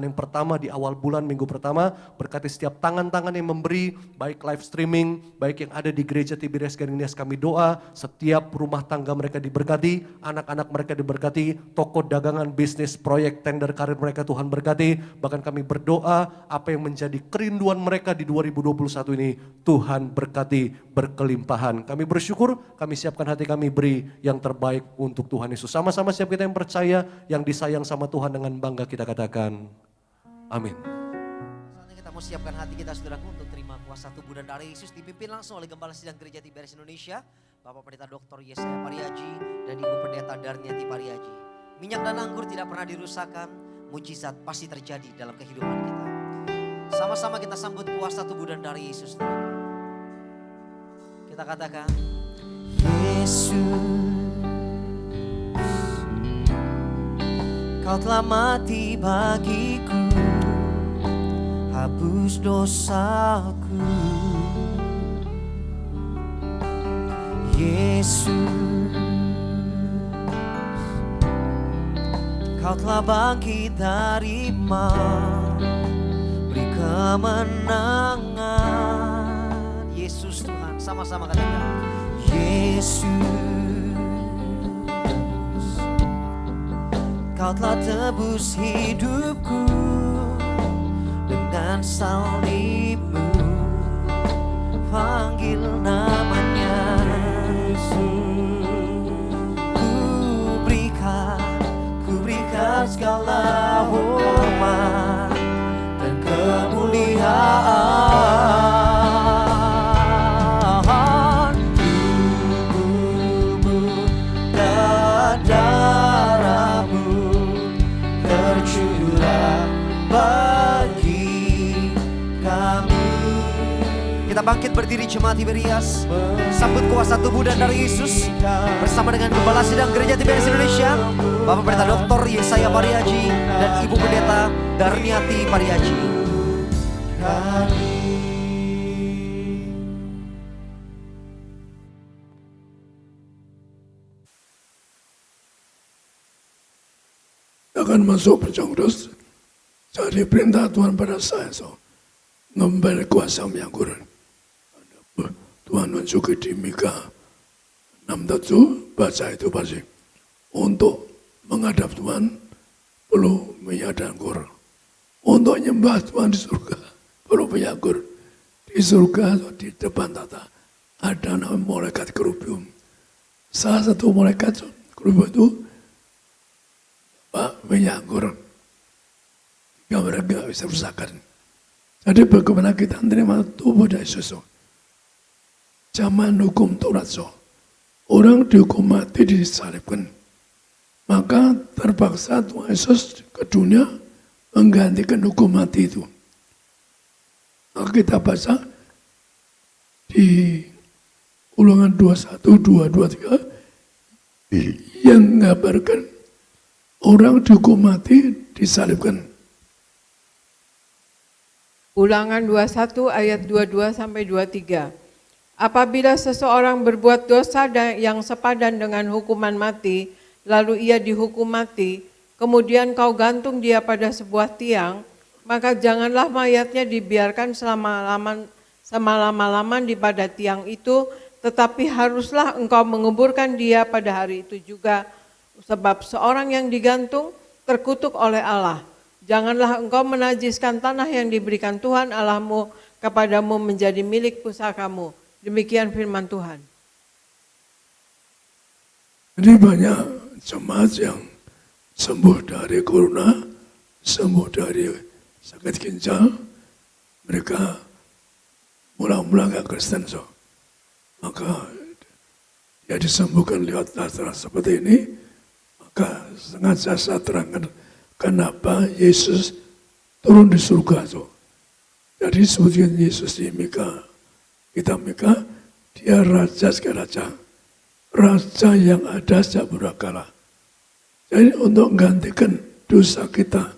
yang pertama di awal bulan minggu pertama. Berkati setiap tangan-tangan yang memberi, baik live streaming, baik yang ada di gereja Tiberias Garingnias, kami doa setiap rumah tangga mereka diberkati, anak-anak mereka diberkati, toko dagangan, bisnis, proyek, tender karir mereka Tuhan berkati. Bahkan kami berdoa apa yang menjadi kerinduan mereka di 2021 ini, Tuhan berkati berkelimpahan. Kami bersyukur, kami siapkan hati kami beri yang terbaik untuk Tuhan Yesus. Sama-sama siap kita yang percaya, yang disayang sama Tuhan, dengan bangga kita katakan, amin. Saatnya kita mau siapkan hati kita saudaraku untuk terima kuasa tubuh dan darah Yesus, dipimpin langsung oleh Gembala Sidang Gereja Tiberias Indonesia, Bapak Pendeta Dr. Yesaya Pariaji dan Ibu Pendeta Darniati Pariaji. Minyak dan anggur tidak pernah dirusakkan, mujizat pasti terjadi dalam kehidupan kita. Sama-sama kita sambut kuasa tubuh dan darah Yesus. Kita katakan, Yesus, Kau telah mati bagiku, hapus dosaku. Yesus, Kau telah bangkit dari maut, beri kemenangan. Yesus Tuhan, sama-sama katakan, Yesus, Kau telah tebus hidupku dengan salib-Mu, panggil namanya. Ku berikan segala hormat dan kemuliaan. Kita bangkit berdiri jemaat Tiberias, sambut kuasa tubuh dan darah Yesus bersama dengan Gembala Sidang Gereja Tiberias Indonesia, Bapak Pendeta Dr. Yesaya Pariaji dan Ibu Pendeta Darniati Pariaji. Akan masuk berjongkos, jadi perintah Tuhan pada saya, so ngembal kuasa menyangkur. Tuhan menunjuk di Mika 6:7, baca itu pasti. Untuk menghadap Tuhan perlu minyak dan anggur. Untuk nyembah Tuhan di surga perlu minyak anggur. Di surga atau di depan tata ada nama malaikat kerubium. Salah satu malaikat kerubium itu minyak anggur. Jika mereka bisa rusakan. Jadi bagaimana kita menerima tubuh dari Yesus? Zaman hukum Taurat, orang dihukum mati disalibkan. Maka terpaksa Tuhan Yesus ke dunia menggantikan hukum mati itu. Maka kita baca di Ulangan 21, 2, 23, yang mengabarkan orang dihukum mati disalibkan. Ulangan 21 ayat 22 sampai 23. Apabila seseorang berbuat dosa yang sepadan dengan hukuman mati, lalu ia dihukum mati, kemudian kau gantung dia pada sebuah tiang, maka janganlah mayatnya dibiarkan selama-lama di pada tiang itu, tetapi haruslah engkau menguburkan dia pada hari itu juga, sebab seorang yang digantung terkutuk oleh Allah. Janganlah engkau menajiskan tanah yang diberikan Tuhan Allahmu kepadamu menjadi milik pusakamu. Demikian firman Tuhan. Jadi banyak jemaat yang sembuh dari corona, sembuh dari sakit ginjal, mereka mula-mula nggak Kristen, so. Maka dia disembuhkan lewat latar seperti ini, maka sengaja saya terangkan kenapa Yesus turun di surga, so. Jadi sebutkan Yesus di kitab Mika, dia raja segala raja. Raja yang ada sejak berkala. Jadi untuk menggantikan dosa kita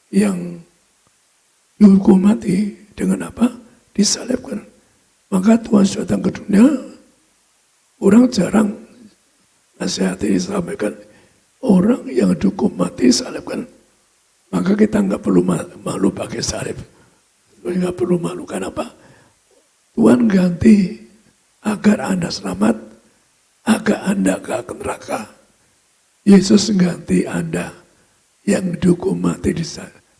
yang dihukum mati dengan apa? Disalibkan. Maka Tuhan sudah datang ke dunia, orang jarang nasihati disampaikan, orang yang dihukum mati disalibkan. Maka kita nggak perlu malu pakai salib. Nggak perlu malu, kenapa? Tuhan ganti agar Anda selamat, agar Anda gak ke neraka. Yesus ganti Anda yang dihukum mati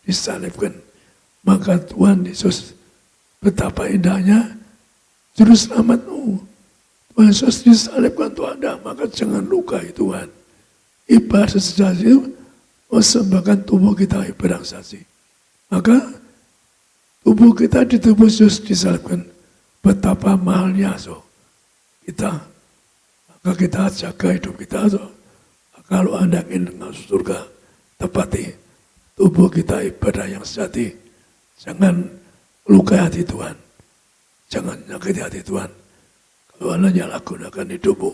disalibkan. Maka Tuhan Yesus betapa indahnya juru selamatmu. Tuhan Yesus disalibkan untuk Anda, maka jangan lukai Tuhan. Ibadah saksi mempersembahkan tubuh kita ibadah saksi. Maka tubuh kita di tubuh Yesus disalibkan. Betapa mahalnya kita, maka kita jaga hidup kita. Kalau Anda ingin masuk surga, tepati tubuh kita ibadah yang sejati. Jangan lukai hati Tuhan, jangan nyakiti hati Tuhan. Kalau Anda menyalahgunakan hidupmu,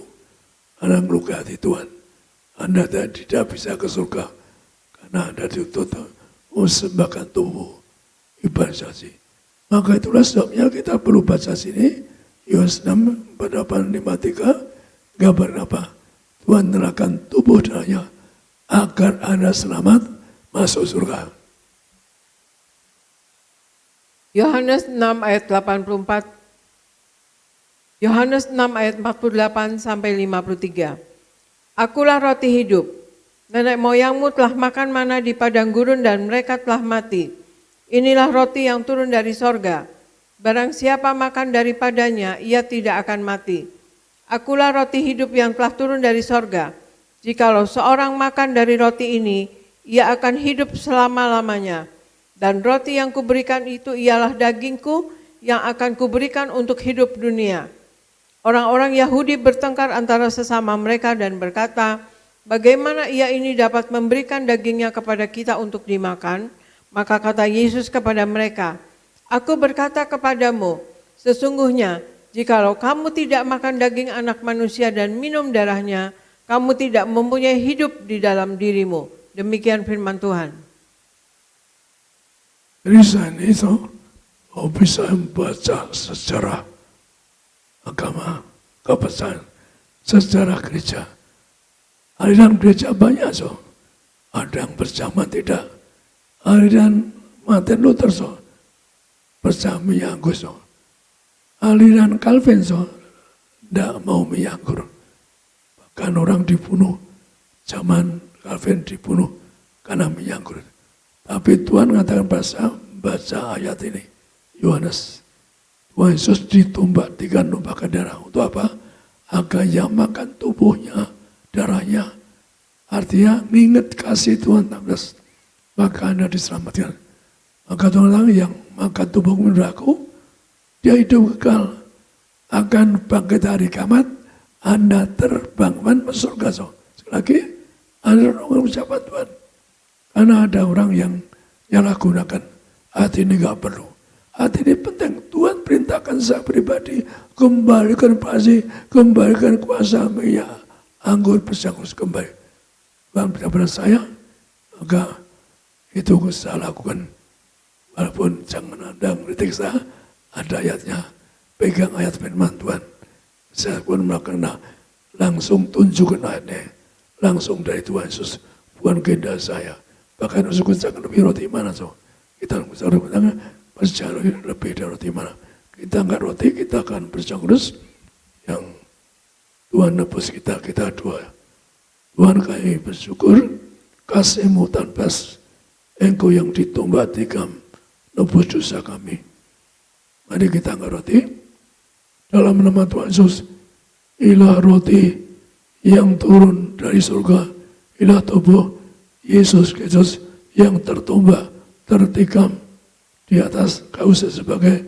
Anda melukai hati Tuhan, Anda tidak bisa ke surga karena Anda dituntut mempersembahkan tubuh ibadah saksi. Maka itulah sebabnya kita perlu baca sini, Yohanes 6, 8:53, gambar apa? Tuhan menyerahkan tubuh darahnya agar Anda selamat masuk surga. Yohanes 6 ayat 84. Yohanes 6 ayat 48 sampai 53. Akulah roti hidup. Nenek moyangmu telah makan mana di padang gurun dan mereka telah mati. Inilah roti yang turun dari sorga. Barang siapa makan daripadanya, ia tidak akan mati. Akulah roti hidup yang telah turun dari sorga. Jikalau seorang makan dari roti ini, ia akan hidup selama-lamanya. Dan roti yang kuberikan itu ialah dagingku yang akan kuberikan untuk hidup dunia. Orang-orang Yahudi bertengkar antara sesama mereka dan berkata, bagaimana ia ini dapat memberikan dagingnya kepada kita untuk dimakan? Maka kata Yesus kepada mereka, aku berkata kepadamu, sesungguhnya jikalau kamu tidak makan daging anak manusia dan minum darahnya, kamu tidak mempunyai hidup di dalam dirimu. Demikian firman Tuhan. Jadi saat itu, kau bisa membaca sejarah agama, kepercayaan, sejarah gereja. Aliran gereja banyak, ada yang berjamaah tidak. Aliran Martin Luther percaya miyanggur. Aliran Calvin tidak mau miyanggur. Bahkan orang dibunuh, zaman Calvin dibunuh karena miyanggur. Tapi Tuhan mengatakan baca ayat ini, Yohanes. Tuhan Yesus ditumbak 3 numpakan darah. Untuk apa? Agar yang makan tubuhnya, darahnya. Artinya mengingat kasih Tuhan. Maka Anda diselamatkan. Maka orang yang makan tubuh darahku, dia hidup kekal. Akan bangkit hari kiamat, Anda terbang masuk surga. Sekali lagi, Anda orang ucapan Tuhan. Karena ada orang yang menyalahgunakan. Hati ini gak perlu. Hati ini penting. Tuhan perintahkan saya pribadi, kembalikan pasti, kembalikan kuasa minyak anggur bercang kurus kembali. Bang pada saya, maka itu saya lakukan. Walaupun jangan Anda mengkritik saya, ada ayatnya, pegang ayat firman Tuhan. Saya pun melakukan, langsung tunjukkan ayatnya, langsung dari Tuhan Yesus, bukan kehendak saya. Bahkan suku jangan lebih roti mana so. Kita berjalan lebih dari roti mana. Kita angkat roti, kita akan bercang kudus yang Tuhan nebus kita doa. Tuhan kami bersyukur, kasih-Mu tanpa Engkau yang ditombak tikam, nebus dosa kami. Mari kita angkat roti, dalam nama Tuhan Yesus, inilah roti yang turun dari surga, inilah tubuh Yesus Kristus yang tertombak, tertikam di atas kayu sebagai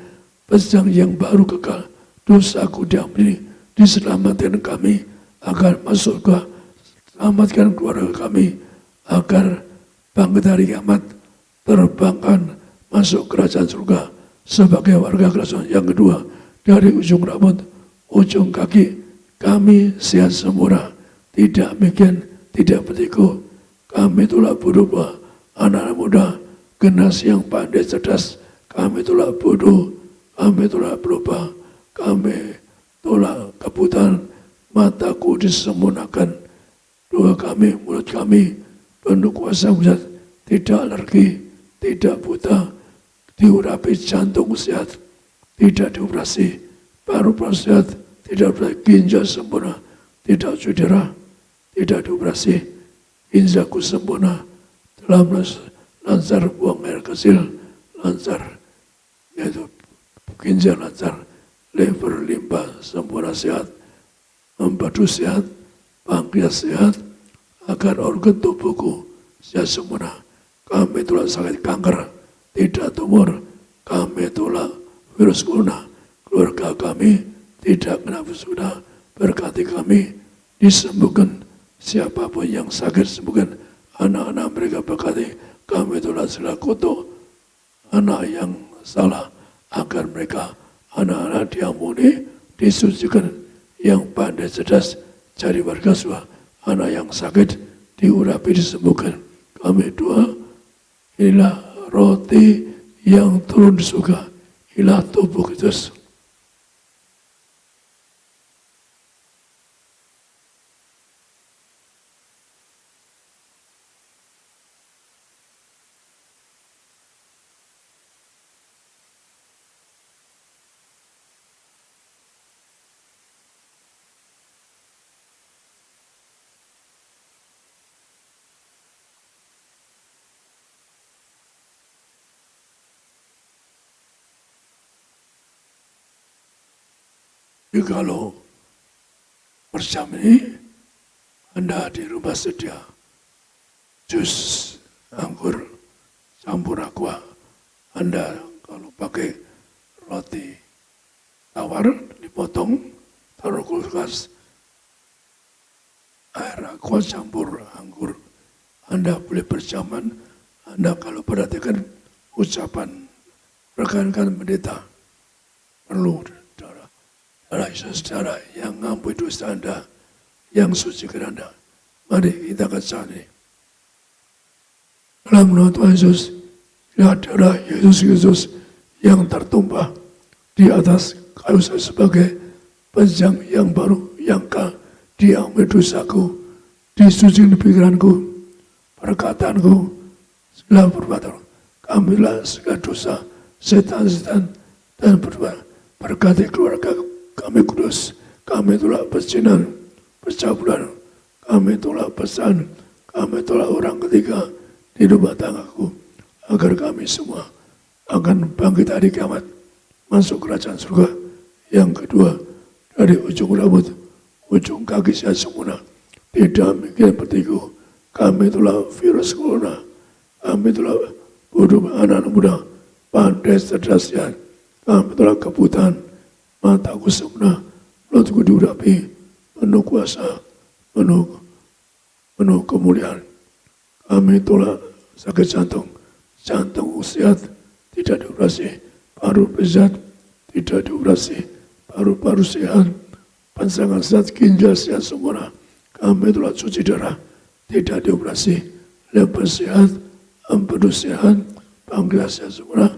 pedang yang baru kekal. Dosaku diampuni, diselamatkan kami agar masuk ke, selamatkan keluarga kami agar bangkit hari kiamat, terbangkan masuk kerajaan surga sebagai warga kerajaan. Yang kedua, dari ujung rambut, ujung kaki kami sehat sempurna, tidak bikin, tidak bertiku. Kami itulah bodoh, anak muda, generasi yang pandai cerdas. Kami itulah bodoh, kami itulah berubah, kami itulah kebutaan. Mataku disempurnakan, doa kami, mulut kami penuh kuasa mujizat, tidak alergi, tidak buta, diurapi jantung sehat, tidak dioperasi, paru-paru sehat, tidak operasi, ginjal sempurna, tidak cedera, tidak dioperasi. Ginjalku sempurna, telah lancar buang air kecil, lancar, yaitu ginjal lancar, lever, limpa sempurna sehat, empedu sehat, pankreas sehat, agar organ tubuhku sehat sempurna. Kami itulah sakit kanker, tidak tumor, kami itulah virus corona, keluarga kami tidak kena virus corona, berkati kami, disembuhkan. Siapapun yang sakit sembuhkan, anak-anak mereka berkati, kami itulah segala kutuk anak yang salah, agar mereka anak-anak diampuni, disucikan, yang pandai cerdas cari warga surga, anak yang sakit diurapi, disembuhkan. Kami doa, inilah roti yang turun di surga, inilah tubuh Kristus. Jadi kalau bersama ini Anda di rumah sedia jus anggur campur aqua, Anda kalau pakai roti tawar dipotong, taruh kulkas, air aqua campur anggur, Anda boleh berjaman. Anda kalau perhatikan ucapan rekan-rekan pendeta, perlu darah Yesus, darah yang ngampuni dosa Anda, yang sucikan Anda. Mari kita kecani. Dalam nama Tuhan Yesus, ya darah Yesus Kristus yang tertumpah di atas kayu sebagai pedang yang baru, yang diampuni dosaku, disucikan pikiranku, perkataanku, segala perbuatan. Ambillah segala dosa, setan-setan dan berbuat. Berkati keluarga kami kudus, kami itulah percinan, percabulan, kami itulah pesan, kami itulah orang ketiga di rumah tanggaku, agar kami semua akan bangkit hari kiamat, masuk kerajaan surga. Yang kedua, dari ujung rambut, ujung kaki saya sempurna, tidak mikir bertiku, kami itulah virus corona, kami itulah bodoh anak muda, pandai cerdas, kami itulah kebutaan, mataku sempurna, mulutku diurapi, penuh kuasa, penuh kemuliaan. Kami itulah sakit jantung, jantung sehat, tidak dioperasi, paru sehat, tidak dioperasi, paru-paru sehat, pansangan sehat, ginjal sehat sempurna. kami telah cuci darah, tidak dioperasi, lepas sehat, empedu sehat, pankreas sehat semua,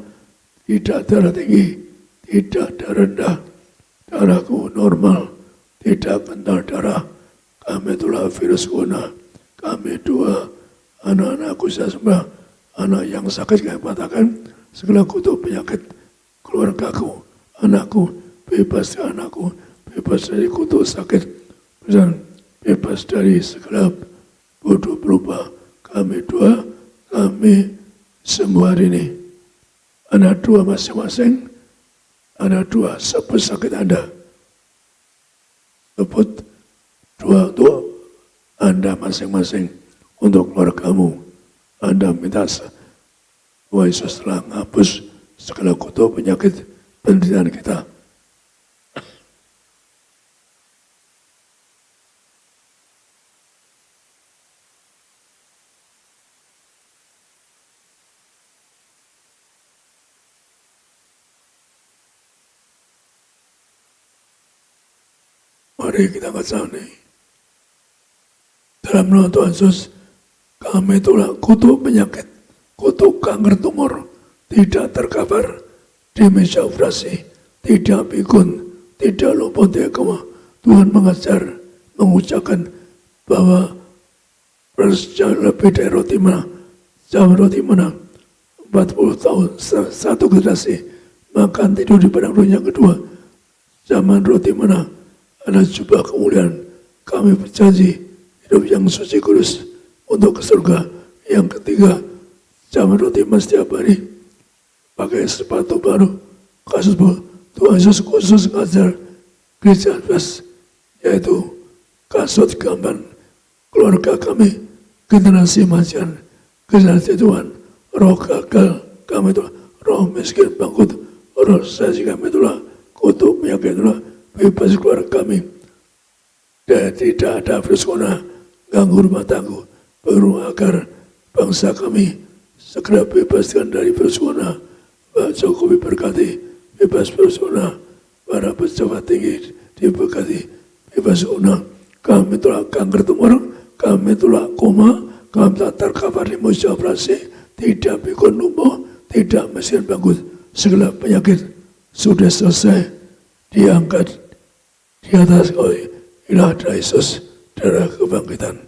tidak darah tinggi, tidak darah rendah, darahku normal, tidak kental darah, kami telah virus corona, kami dua, anak-anakku saya semua, anak yang sakit kami patahkan, segala kutuk penyakit, keluargaku, anakku, bebas dari anakku, bebas dari kutuk sakit, dan bebas dari segala bodoh berubah. Kami dua, kami semua hari ini. Ada dua masing-masing, ada dua sebut sakit Anda. Sebut dua untuk Anda masing-masing, untuk keluargamu. Anda minta Tuhan Yesus telah menghapus segala kutuk penyakit penderitaan kita. Mari kita katakan dalam nama Tuhan Yesus, kami telah kutuk penyakit, kutuk kanker tumor, tidak terkabar di meja operasi, tidak pikun, tidak luput koma. Tuhan mengajar, mengucapkan bahwa perjalanan lebih dari roti mana, zaman roti mana, 40 tahun, satu generasi, makan tidur di padang rumput. Yang kedua, zaman roti mana, ada jubah kemuliaan, kami berjanji hidup yang suci kudus untuk ke surga. Yang ketiga, zaman roti mas setiap hari, pakai sepatu baru, kasus baru. Tuhan Yesus khusus mengajar gereja bebas, yaitu kasut gambar keluarga kami, generasi macan, generasi Tuhan, roh gagal kami itulah, roh miskin bangkrut, roh sesi kami itulah, kutuk penyakit itulah, bebas keluarga kami. Dan tidak ada virus corona ganggu rumah tangga, baru agar bangsa kami segera bebaskan dari virus corona. Pak Jokowi berkati bebas virus corona, para pejabat tinggi diberkati bebas corona. Kami telah kanker tumor, kami telah koma, kami telah terkapar di meja operasi, tidak pikun lumpuh, tidak mesin bangkrut. Segala penyakit sudah selesai diangkat di atas oleh ilah darah Yesus, darah kebangkitan.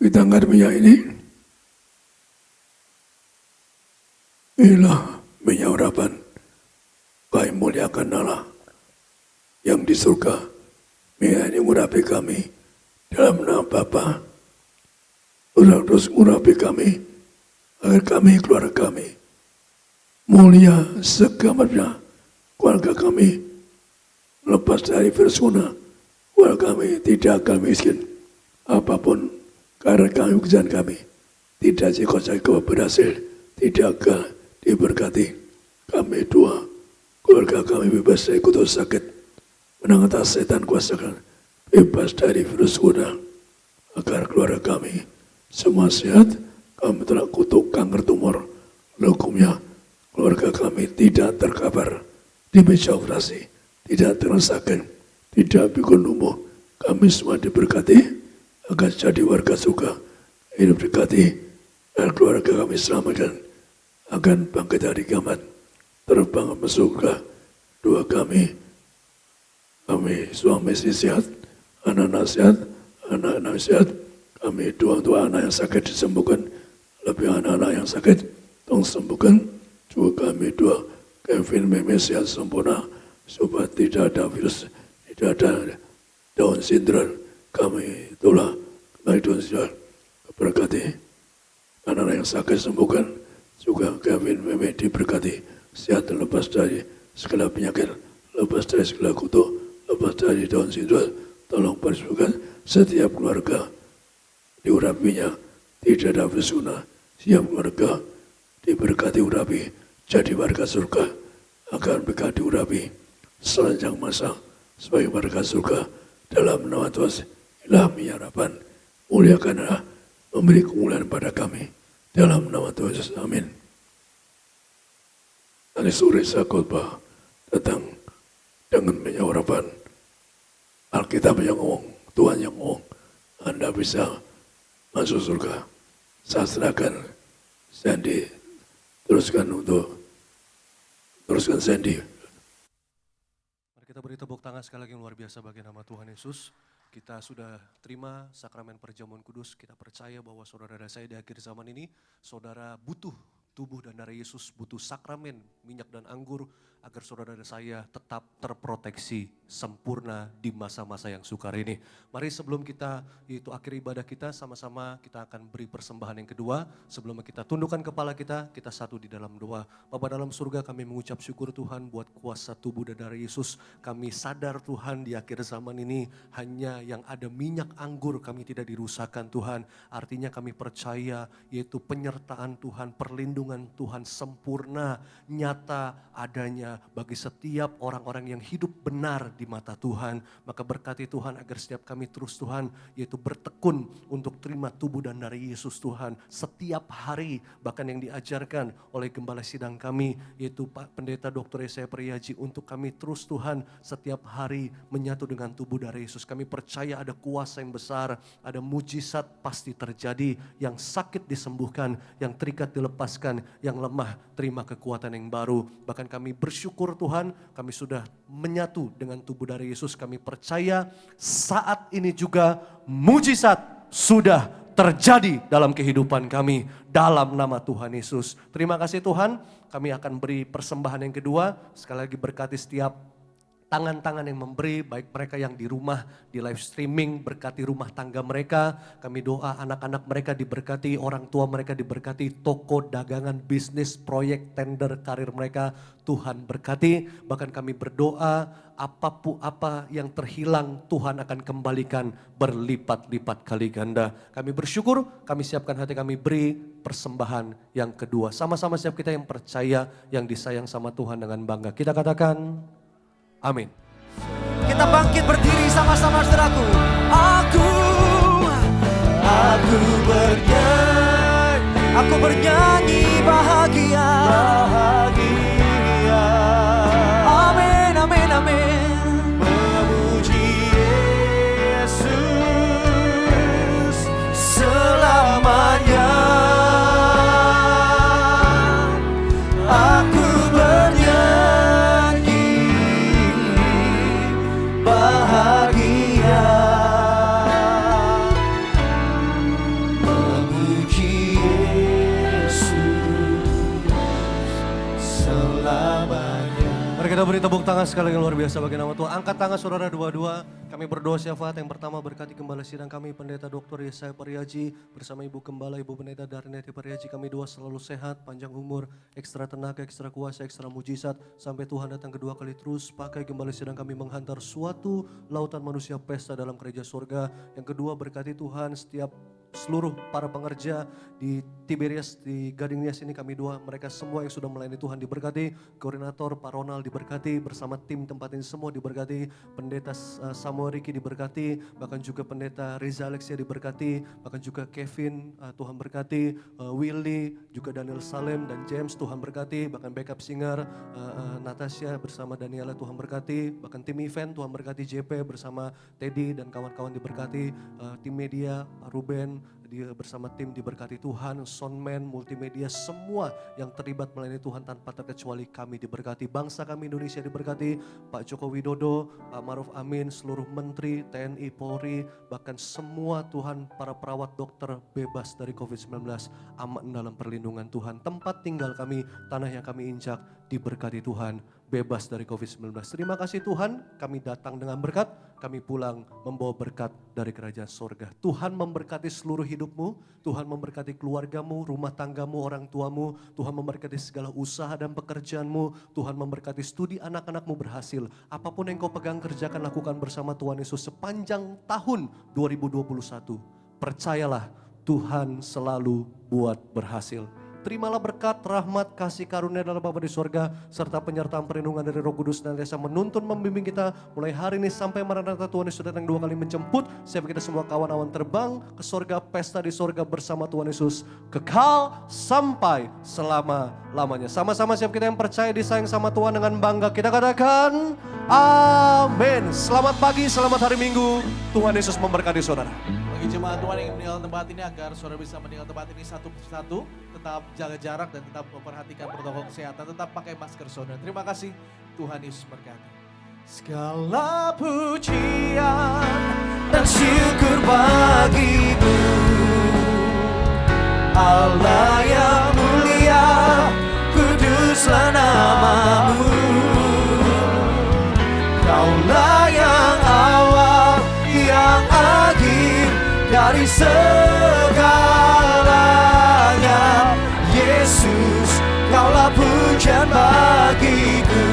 Kita angkat minyak ini, inilah minyak urapan, kami muliakan Allah yang di surga. Minyak ini mengurapi kami dalam nama Bapa, terus mengurapi kami agar kami, keluarga kami mulia segambarnya, keluarga kami lepas dari virus corona, keluarga kami tidak akan miskin apapun. Karena kami, pekerjaan kami tidak jika berhasil, tidak akan diberkati. Kami dua, keluarga kami bebas dari kutuk sakit, menang atas setan kuasakan, bebas dari virus corona, agar keluarga kami semua sehat. Kami telah kutuk kanker tumor, leukemia, keluarga kami tidak terkapar di meja operasi, tidak terasakan, tidak pikun lumpuh. Kami semua diberkati agar jadi warga surga, hidup dekati, dan keluarga kami selamatkan, akan bangkit dari kiamat, terbang ke surga. Dua kami suami istri sehat, anak-anak sehat, anak-anak sehat. Kami doa untuk anak yang sakit disembuhkan. Lebih anak-anak yang sakit tolong sembuhkan. Juga kami doa Kevin Meme sehat sempurna. Supaya tidak ada virus, tidak ada Down syndrome. Kami itulah baik Down syndrome. Berkati anak-anak yang sakit sembuhkan. Juga Kevin Meme diberkati. Sehat lepas dari segala penyakit. Lepas dari segala kutuk. Lepas dari Down syndrome. Tolong persembuhkan setiap keluarga. Diurapinya tidak ada pesona. Setiap keluarga diberkati urapi. Jadi warga surga. Agar mereka diurapi selanjang masa sebagai warga surga dalam nama Tuhan. Ilhami harapan, muliakanlah, memberi kemuliaan pada kami dalam nama Tuhan Yesus. Amin. Hari sore saya khotbah datang dengan banyak harapan. Alkitab yang ngomong, Tuhan yang ngomong, Anda bisa masuk surga. Saya serahkan Sandy, teruskan Sandy. Mari kita beri tepuk tangan sekali lagi yang luar biasa bagi nama Tuhan Yesus. Kita sudah terima sakramen perjamuan kudus. Kita percaya bahwa saudara dan saya di akhir zaman ini, saudara butuh tubuh dan darah Yesus, butuh sakramen, minyak dan anggur, agar saudara dan saya tetap terproteksi sempurna di masa-masa yang sukar ini. Mari sebelum kita itu akhir ibadah kita, sama-sama kita akan beri persembahan yang kedua. Sebelum kita tundukkan kepala kita satu di dalam doa. Bapa dalam surga, kami mengucap syukur Tuhan buat kuasa tubuh dan darah Yesus. Kami sadar Tuhan di akhir zaman ini hanya yang ada minyak anggur kami tidak dirusakkan Tuhan. Artinya kami percaya yaitu penyertaan Tuhan, perlindungan Tuhan sempurna, nyata adanya bagi setiap orang-orang yang hidup benar di mata Tuhan. Maka berkati Tuhan agar setiap kami terus Tuhan yaitu bertekun untuk terima tubuh dan darah Yesus Tuhan. Setiap hari bahkan yang diajarkan oleh gembala sidang kami yaitu Pak Pendeta Dr. Yesaya Priyaji untuk kami terus Tuhan setiap hari menyatu dengan tubuh darah Yesus. Kami percaya ada kuasa yang besar, ada mujizat pasti terjadi, yang sakit disembuhkan, yang terikat dilepaskan, yang lemah terima kekuatan yang baru. Bahkan kami bersyukur Tuhan, kami sudah menyatu dengan tubuh darah Yesus. Kami percaya saat ini juga mujizat sudah terjadi dalam kehidupan kami dalam nama Tuhan Yesus. Terima kasih Tuhan, kami akan beri persembahan yang kedua. Sekali lagi berkati setiap tangan-tangan yang memberi, baik mereka yang di rumah, di live streaming, berkati rumah tangga mereka. Kami doa anak-anak mereka diberkati, orang tua mereka diberkati, toko, dagangan, bisnis, proyek, tender, karir mereka. Tuhan berkati, bahkan kami berdoa apa yang terhilang Tuhan akan kembalikan berlipat-lipat kali ganda. Kami bersyukur, kami siapkan hati kami beri persembahan yang kedua. Sama-sama siap kita yang percaya, yang disayang sama Tuhan dengan bangga. Kita katakan, amin. Kita bangkit berdiri sama-sama saudaraku. Aku bernyanyi bahagia. Amin, amin, amin. Memuji Yesus selamanya. Aku bernyanyi bahagia. Memuji Yesus selamanya. Mari kita beri tepuk tangan sekali yang luar biasa bagi nama Tuhan. Angkat tangan saudara dua-dua. Kami berdoa syafaat. Yang pertama berkati gembala sidang kami Pendeta Dr. Yesaya Priyaji bersama Ibu Gembala, Ibu Pendeta Darneti Priyaji. Kami doa selalu sehat, panjang umur, ekstra tenaga, ekstra kuasa, ekstra mujizat. Sampai Tuhan datang kedua kali terus. Pakai gembala sidang kami menghantar suatu lautan manusia pesta dalam gereja surga. Yang kedua berkati Tuhan setiap seluruh para pengerja di Tiberias, di Gading Nias ini kami doa mereka semua yang sudah melayani Tuhan diberkati. Koordinator Pak Ronald diberkati bersama tim tempat ini semua diberkati. Pendeta Samuel Riki diberkati, bahkan juga Pendeta Reza Alexia diberkati, bahkan juga Kevin Tuhan berkati, Willy, juga Daniel Salem dan James Tuhan berkati, bahkan backup singer Natasha bersama Daniela Tuhan berkati, bahkan tim event Tuhan berkati, JP bersama Teddy dan kawan-kawan diberkati, tim media Ruben, bersama tim diberkati Tuhan, soundman, multimedia, semua yang terlibat melayani Tuhan tanpa terkecuali kami diberkati. Bangsa kami Indonesia diberkati, Pak Joko Widodo, Pak Maruf Amin, seluruh menteri, TNI, Polri, bahkan semua Tuhan, para perawat dokter bebas dari COVID-19, aman dalam perlindungan Tuhan. Tempat tinggal kami, tanah yang kami injak diberkati Tuhan, bebas dari COVID-19. Terima kasih Tuhan, kami datang dengan berkat, kami pulang membawa berkat dari kerajaan sorga. Tuhan memberkati seluruh hidupmu, Tuhan memberkati keluargamu, rumah tanggamu, orang tuamu, Tuhan memberkati segala usaha dan pekerjaanmu, Tuhan memberkati studi anak-anakmu berhasil. Apapun yang kau pegang, kerjakan, lakukan bersama Tuhan Yesus sepanjang tahun 2021. Percayalah, Tuhan selalu buat berhasil. Terimalah berkat, rahmat, kasih karunia dari Bapa di sorga, serta penyertaan perlindungan dari Roh Kudus dan Desa menuntun membimbing kita mulai hari ini sampai Maranatha. Tuhan Yesus datang 2 kali menjemput. Siapa kita semua kawan awan terbang ke sorga, pesta di sorga bersama Tuhan Yesus. Kekal sampai selama-lamanya. Sama-sama siapa kita yang percaya disayang sama Tuhan dengan bangga. Kita katakan amin. Selamat pagi, selamat hari Minggu. Tuhan Yesus memberkati saudara. Bagi jemaat Tuhan yang ingin meninggalkan tempat ini, agar saudara bisa meninggalkan tempat ini satu persatu, tetap jaga jarak dan tetap memperhatikan protokol kesehatan, tetap pakai masker saudara. Terima kasih, Tuhan Yesus berkati. Segala pujian dan syukur bagimu, Allah yang mulia, kuduslah namamu. Kaulah yang awal, yang akhir dari segalanya. Yesus, kaulah pujian bagiku.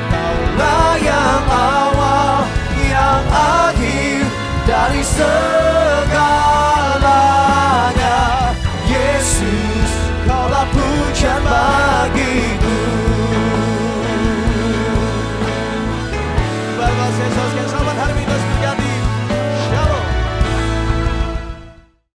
Kaulah yang awal, yang akhir dari segalanya. Yesus, kaulah pujian bagiku.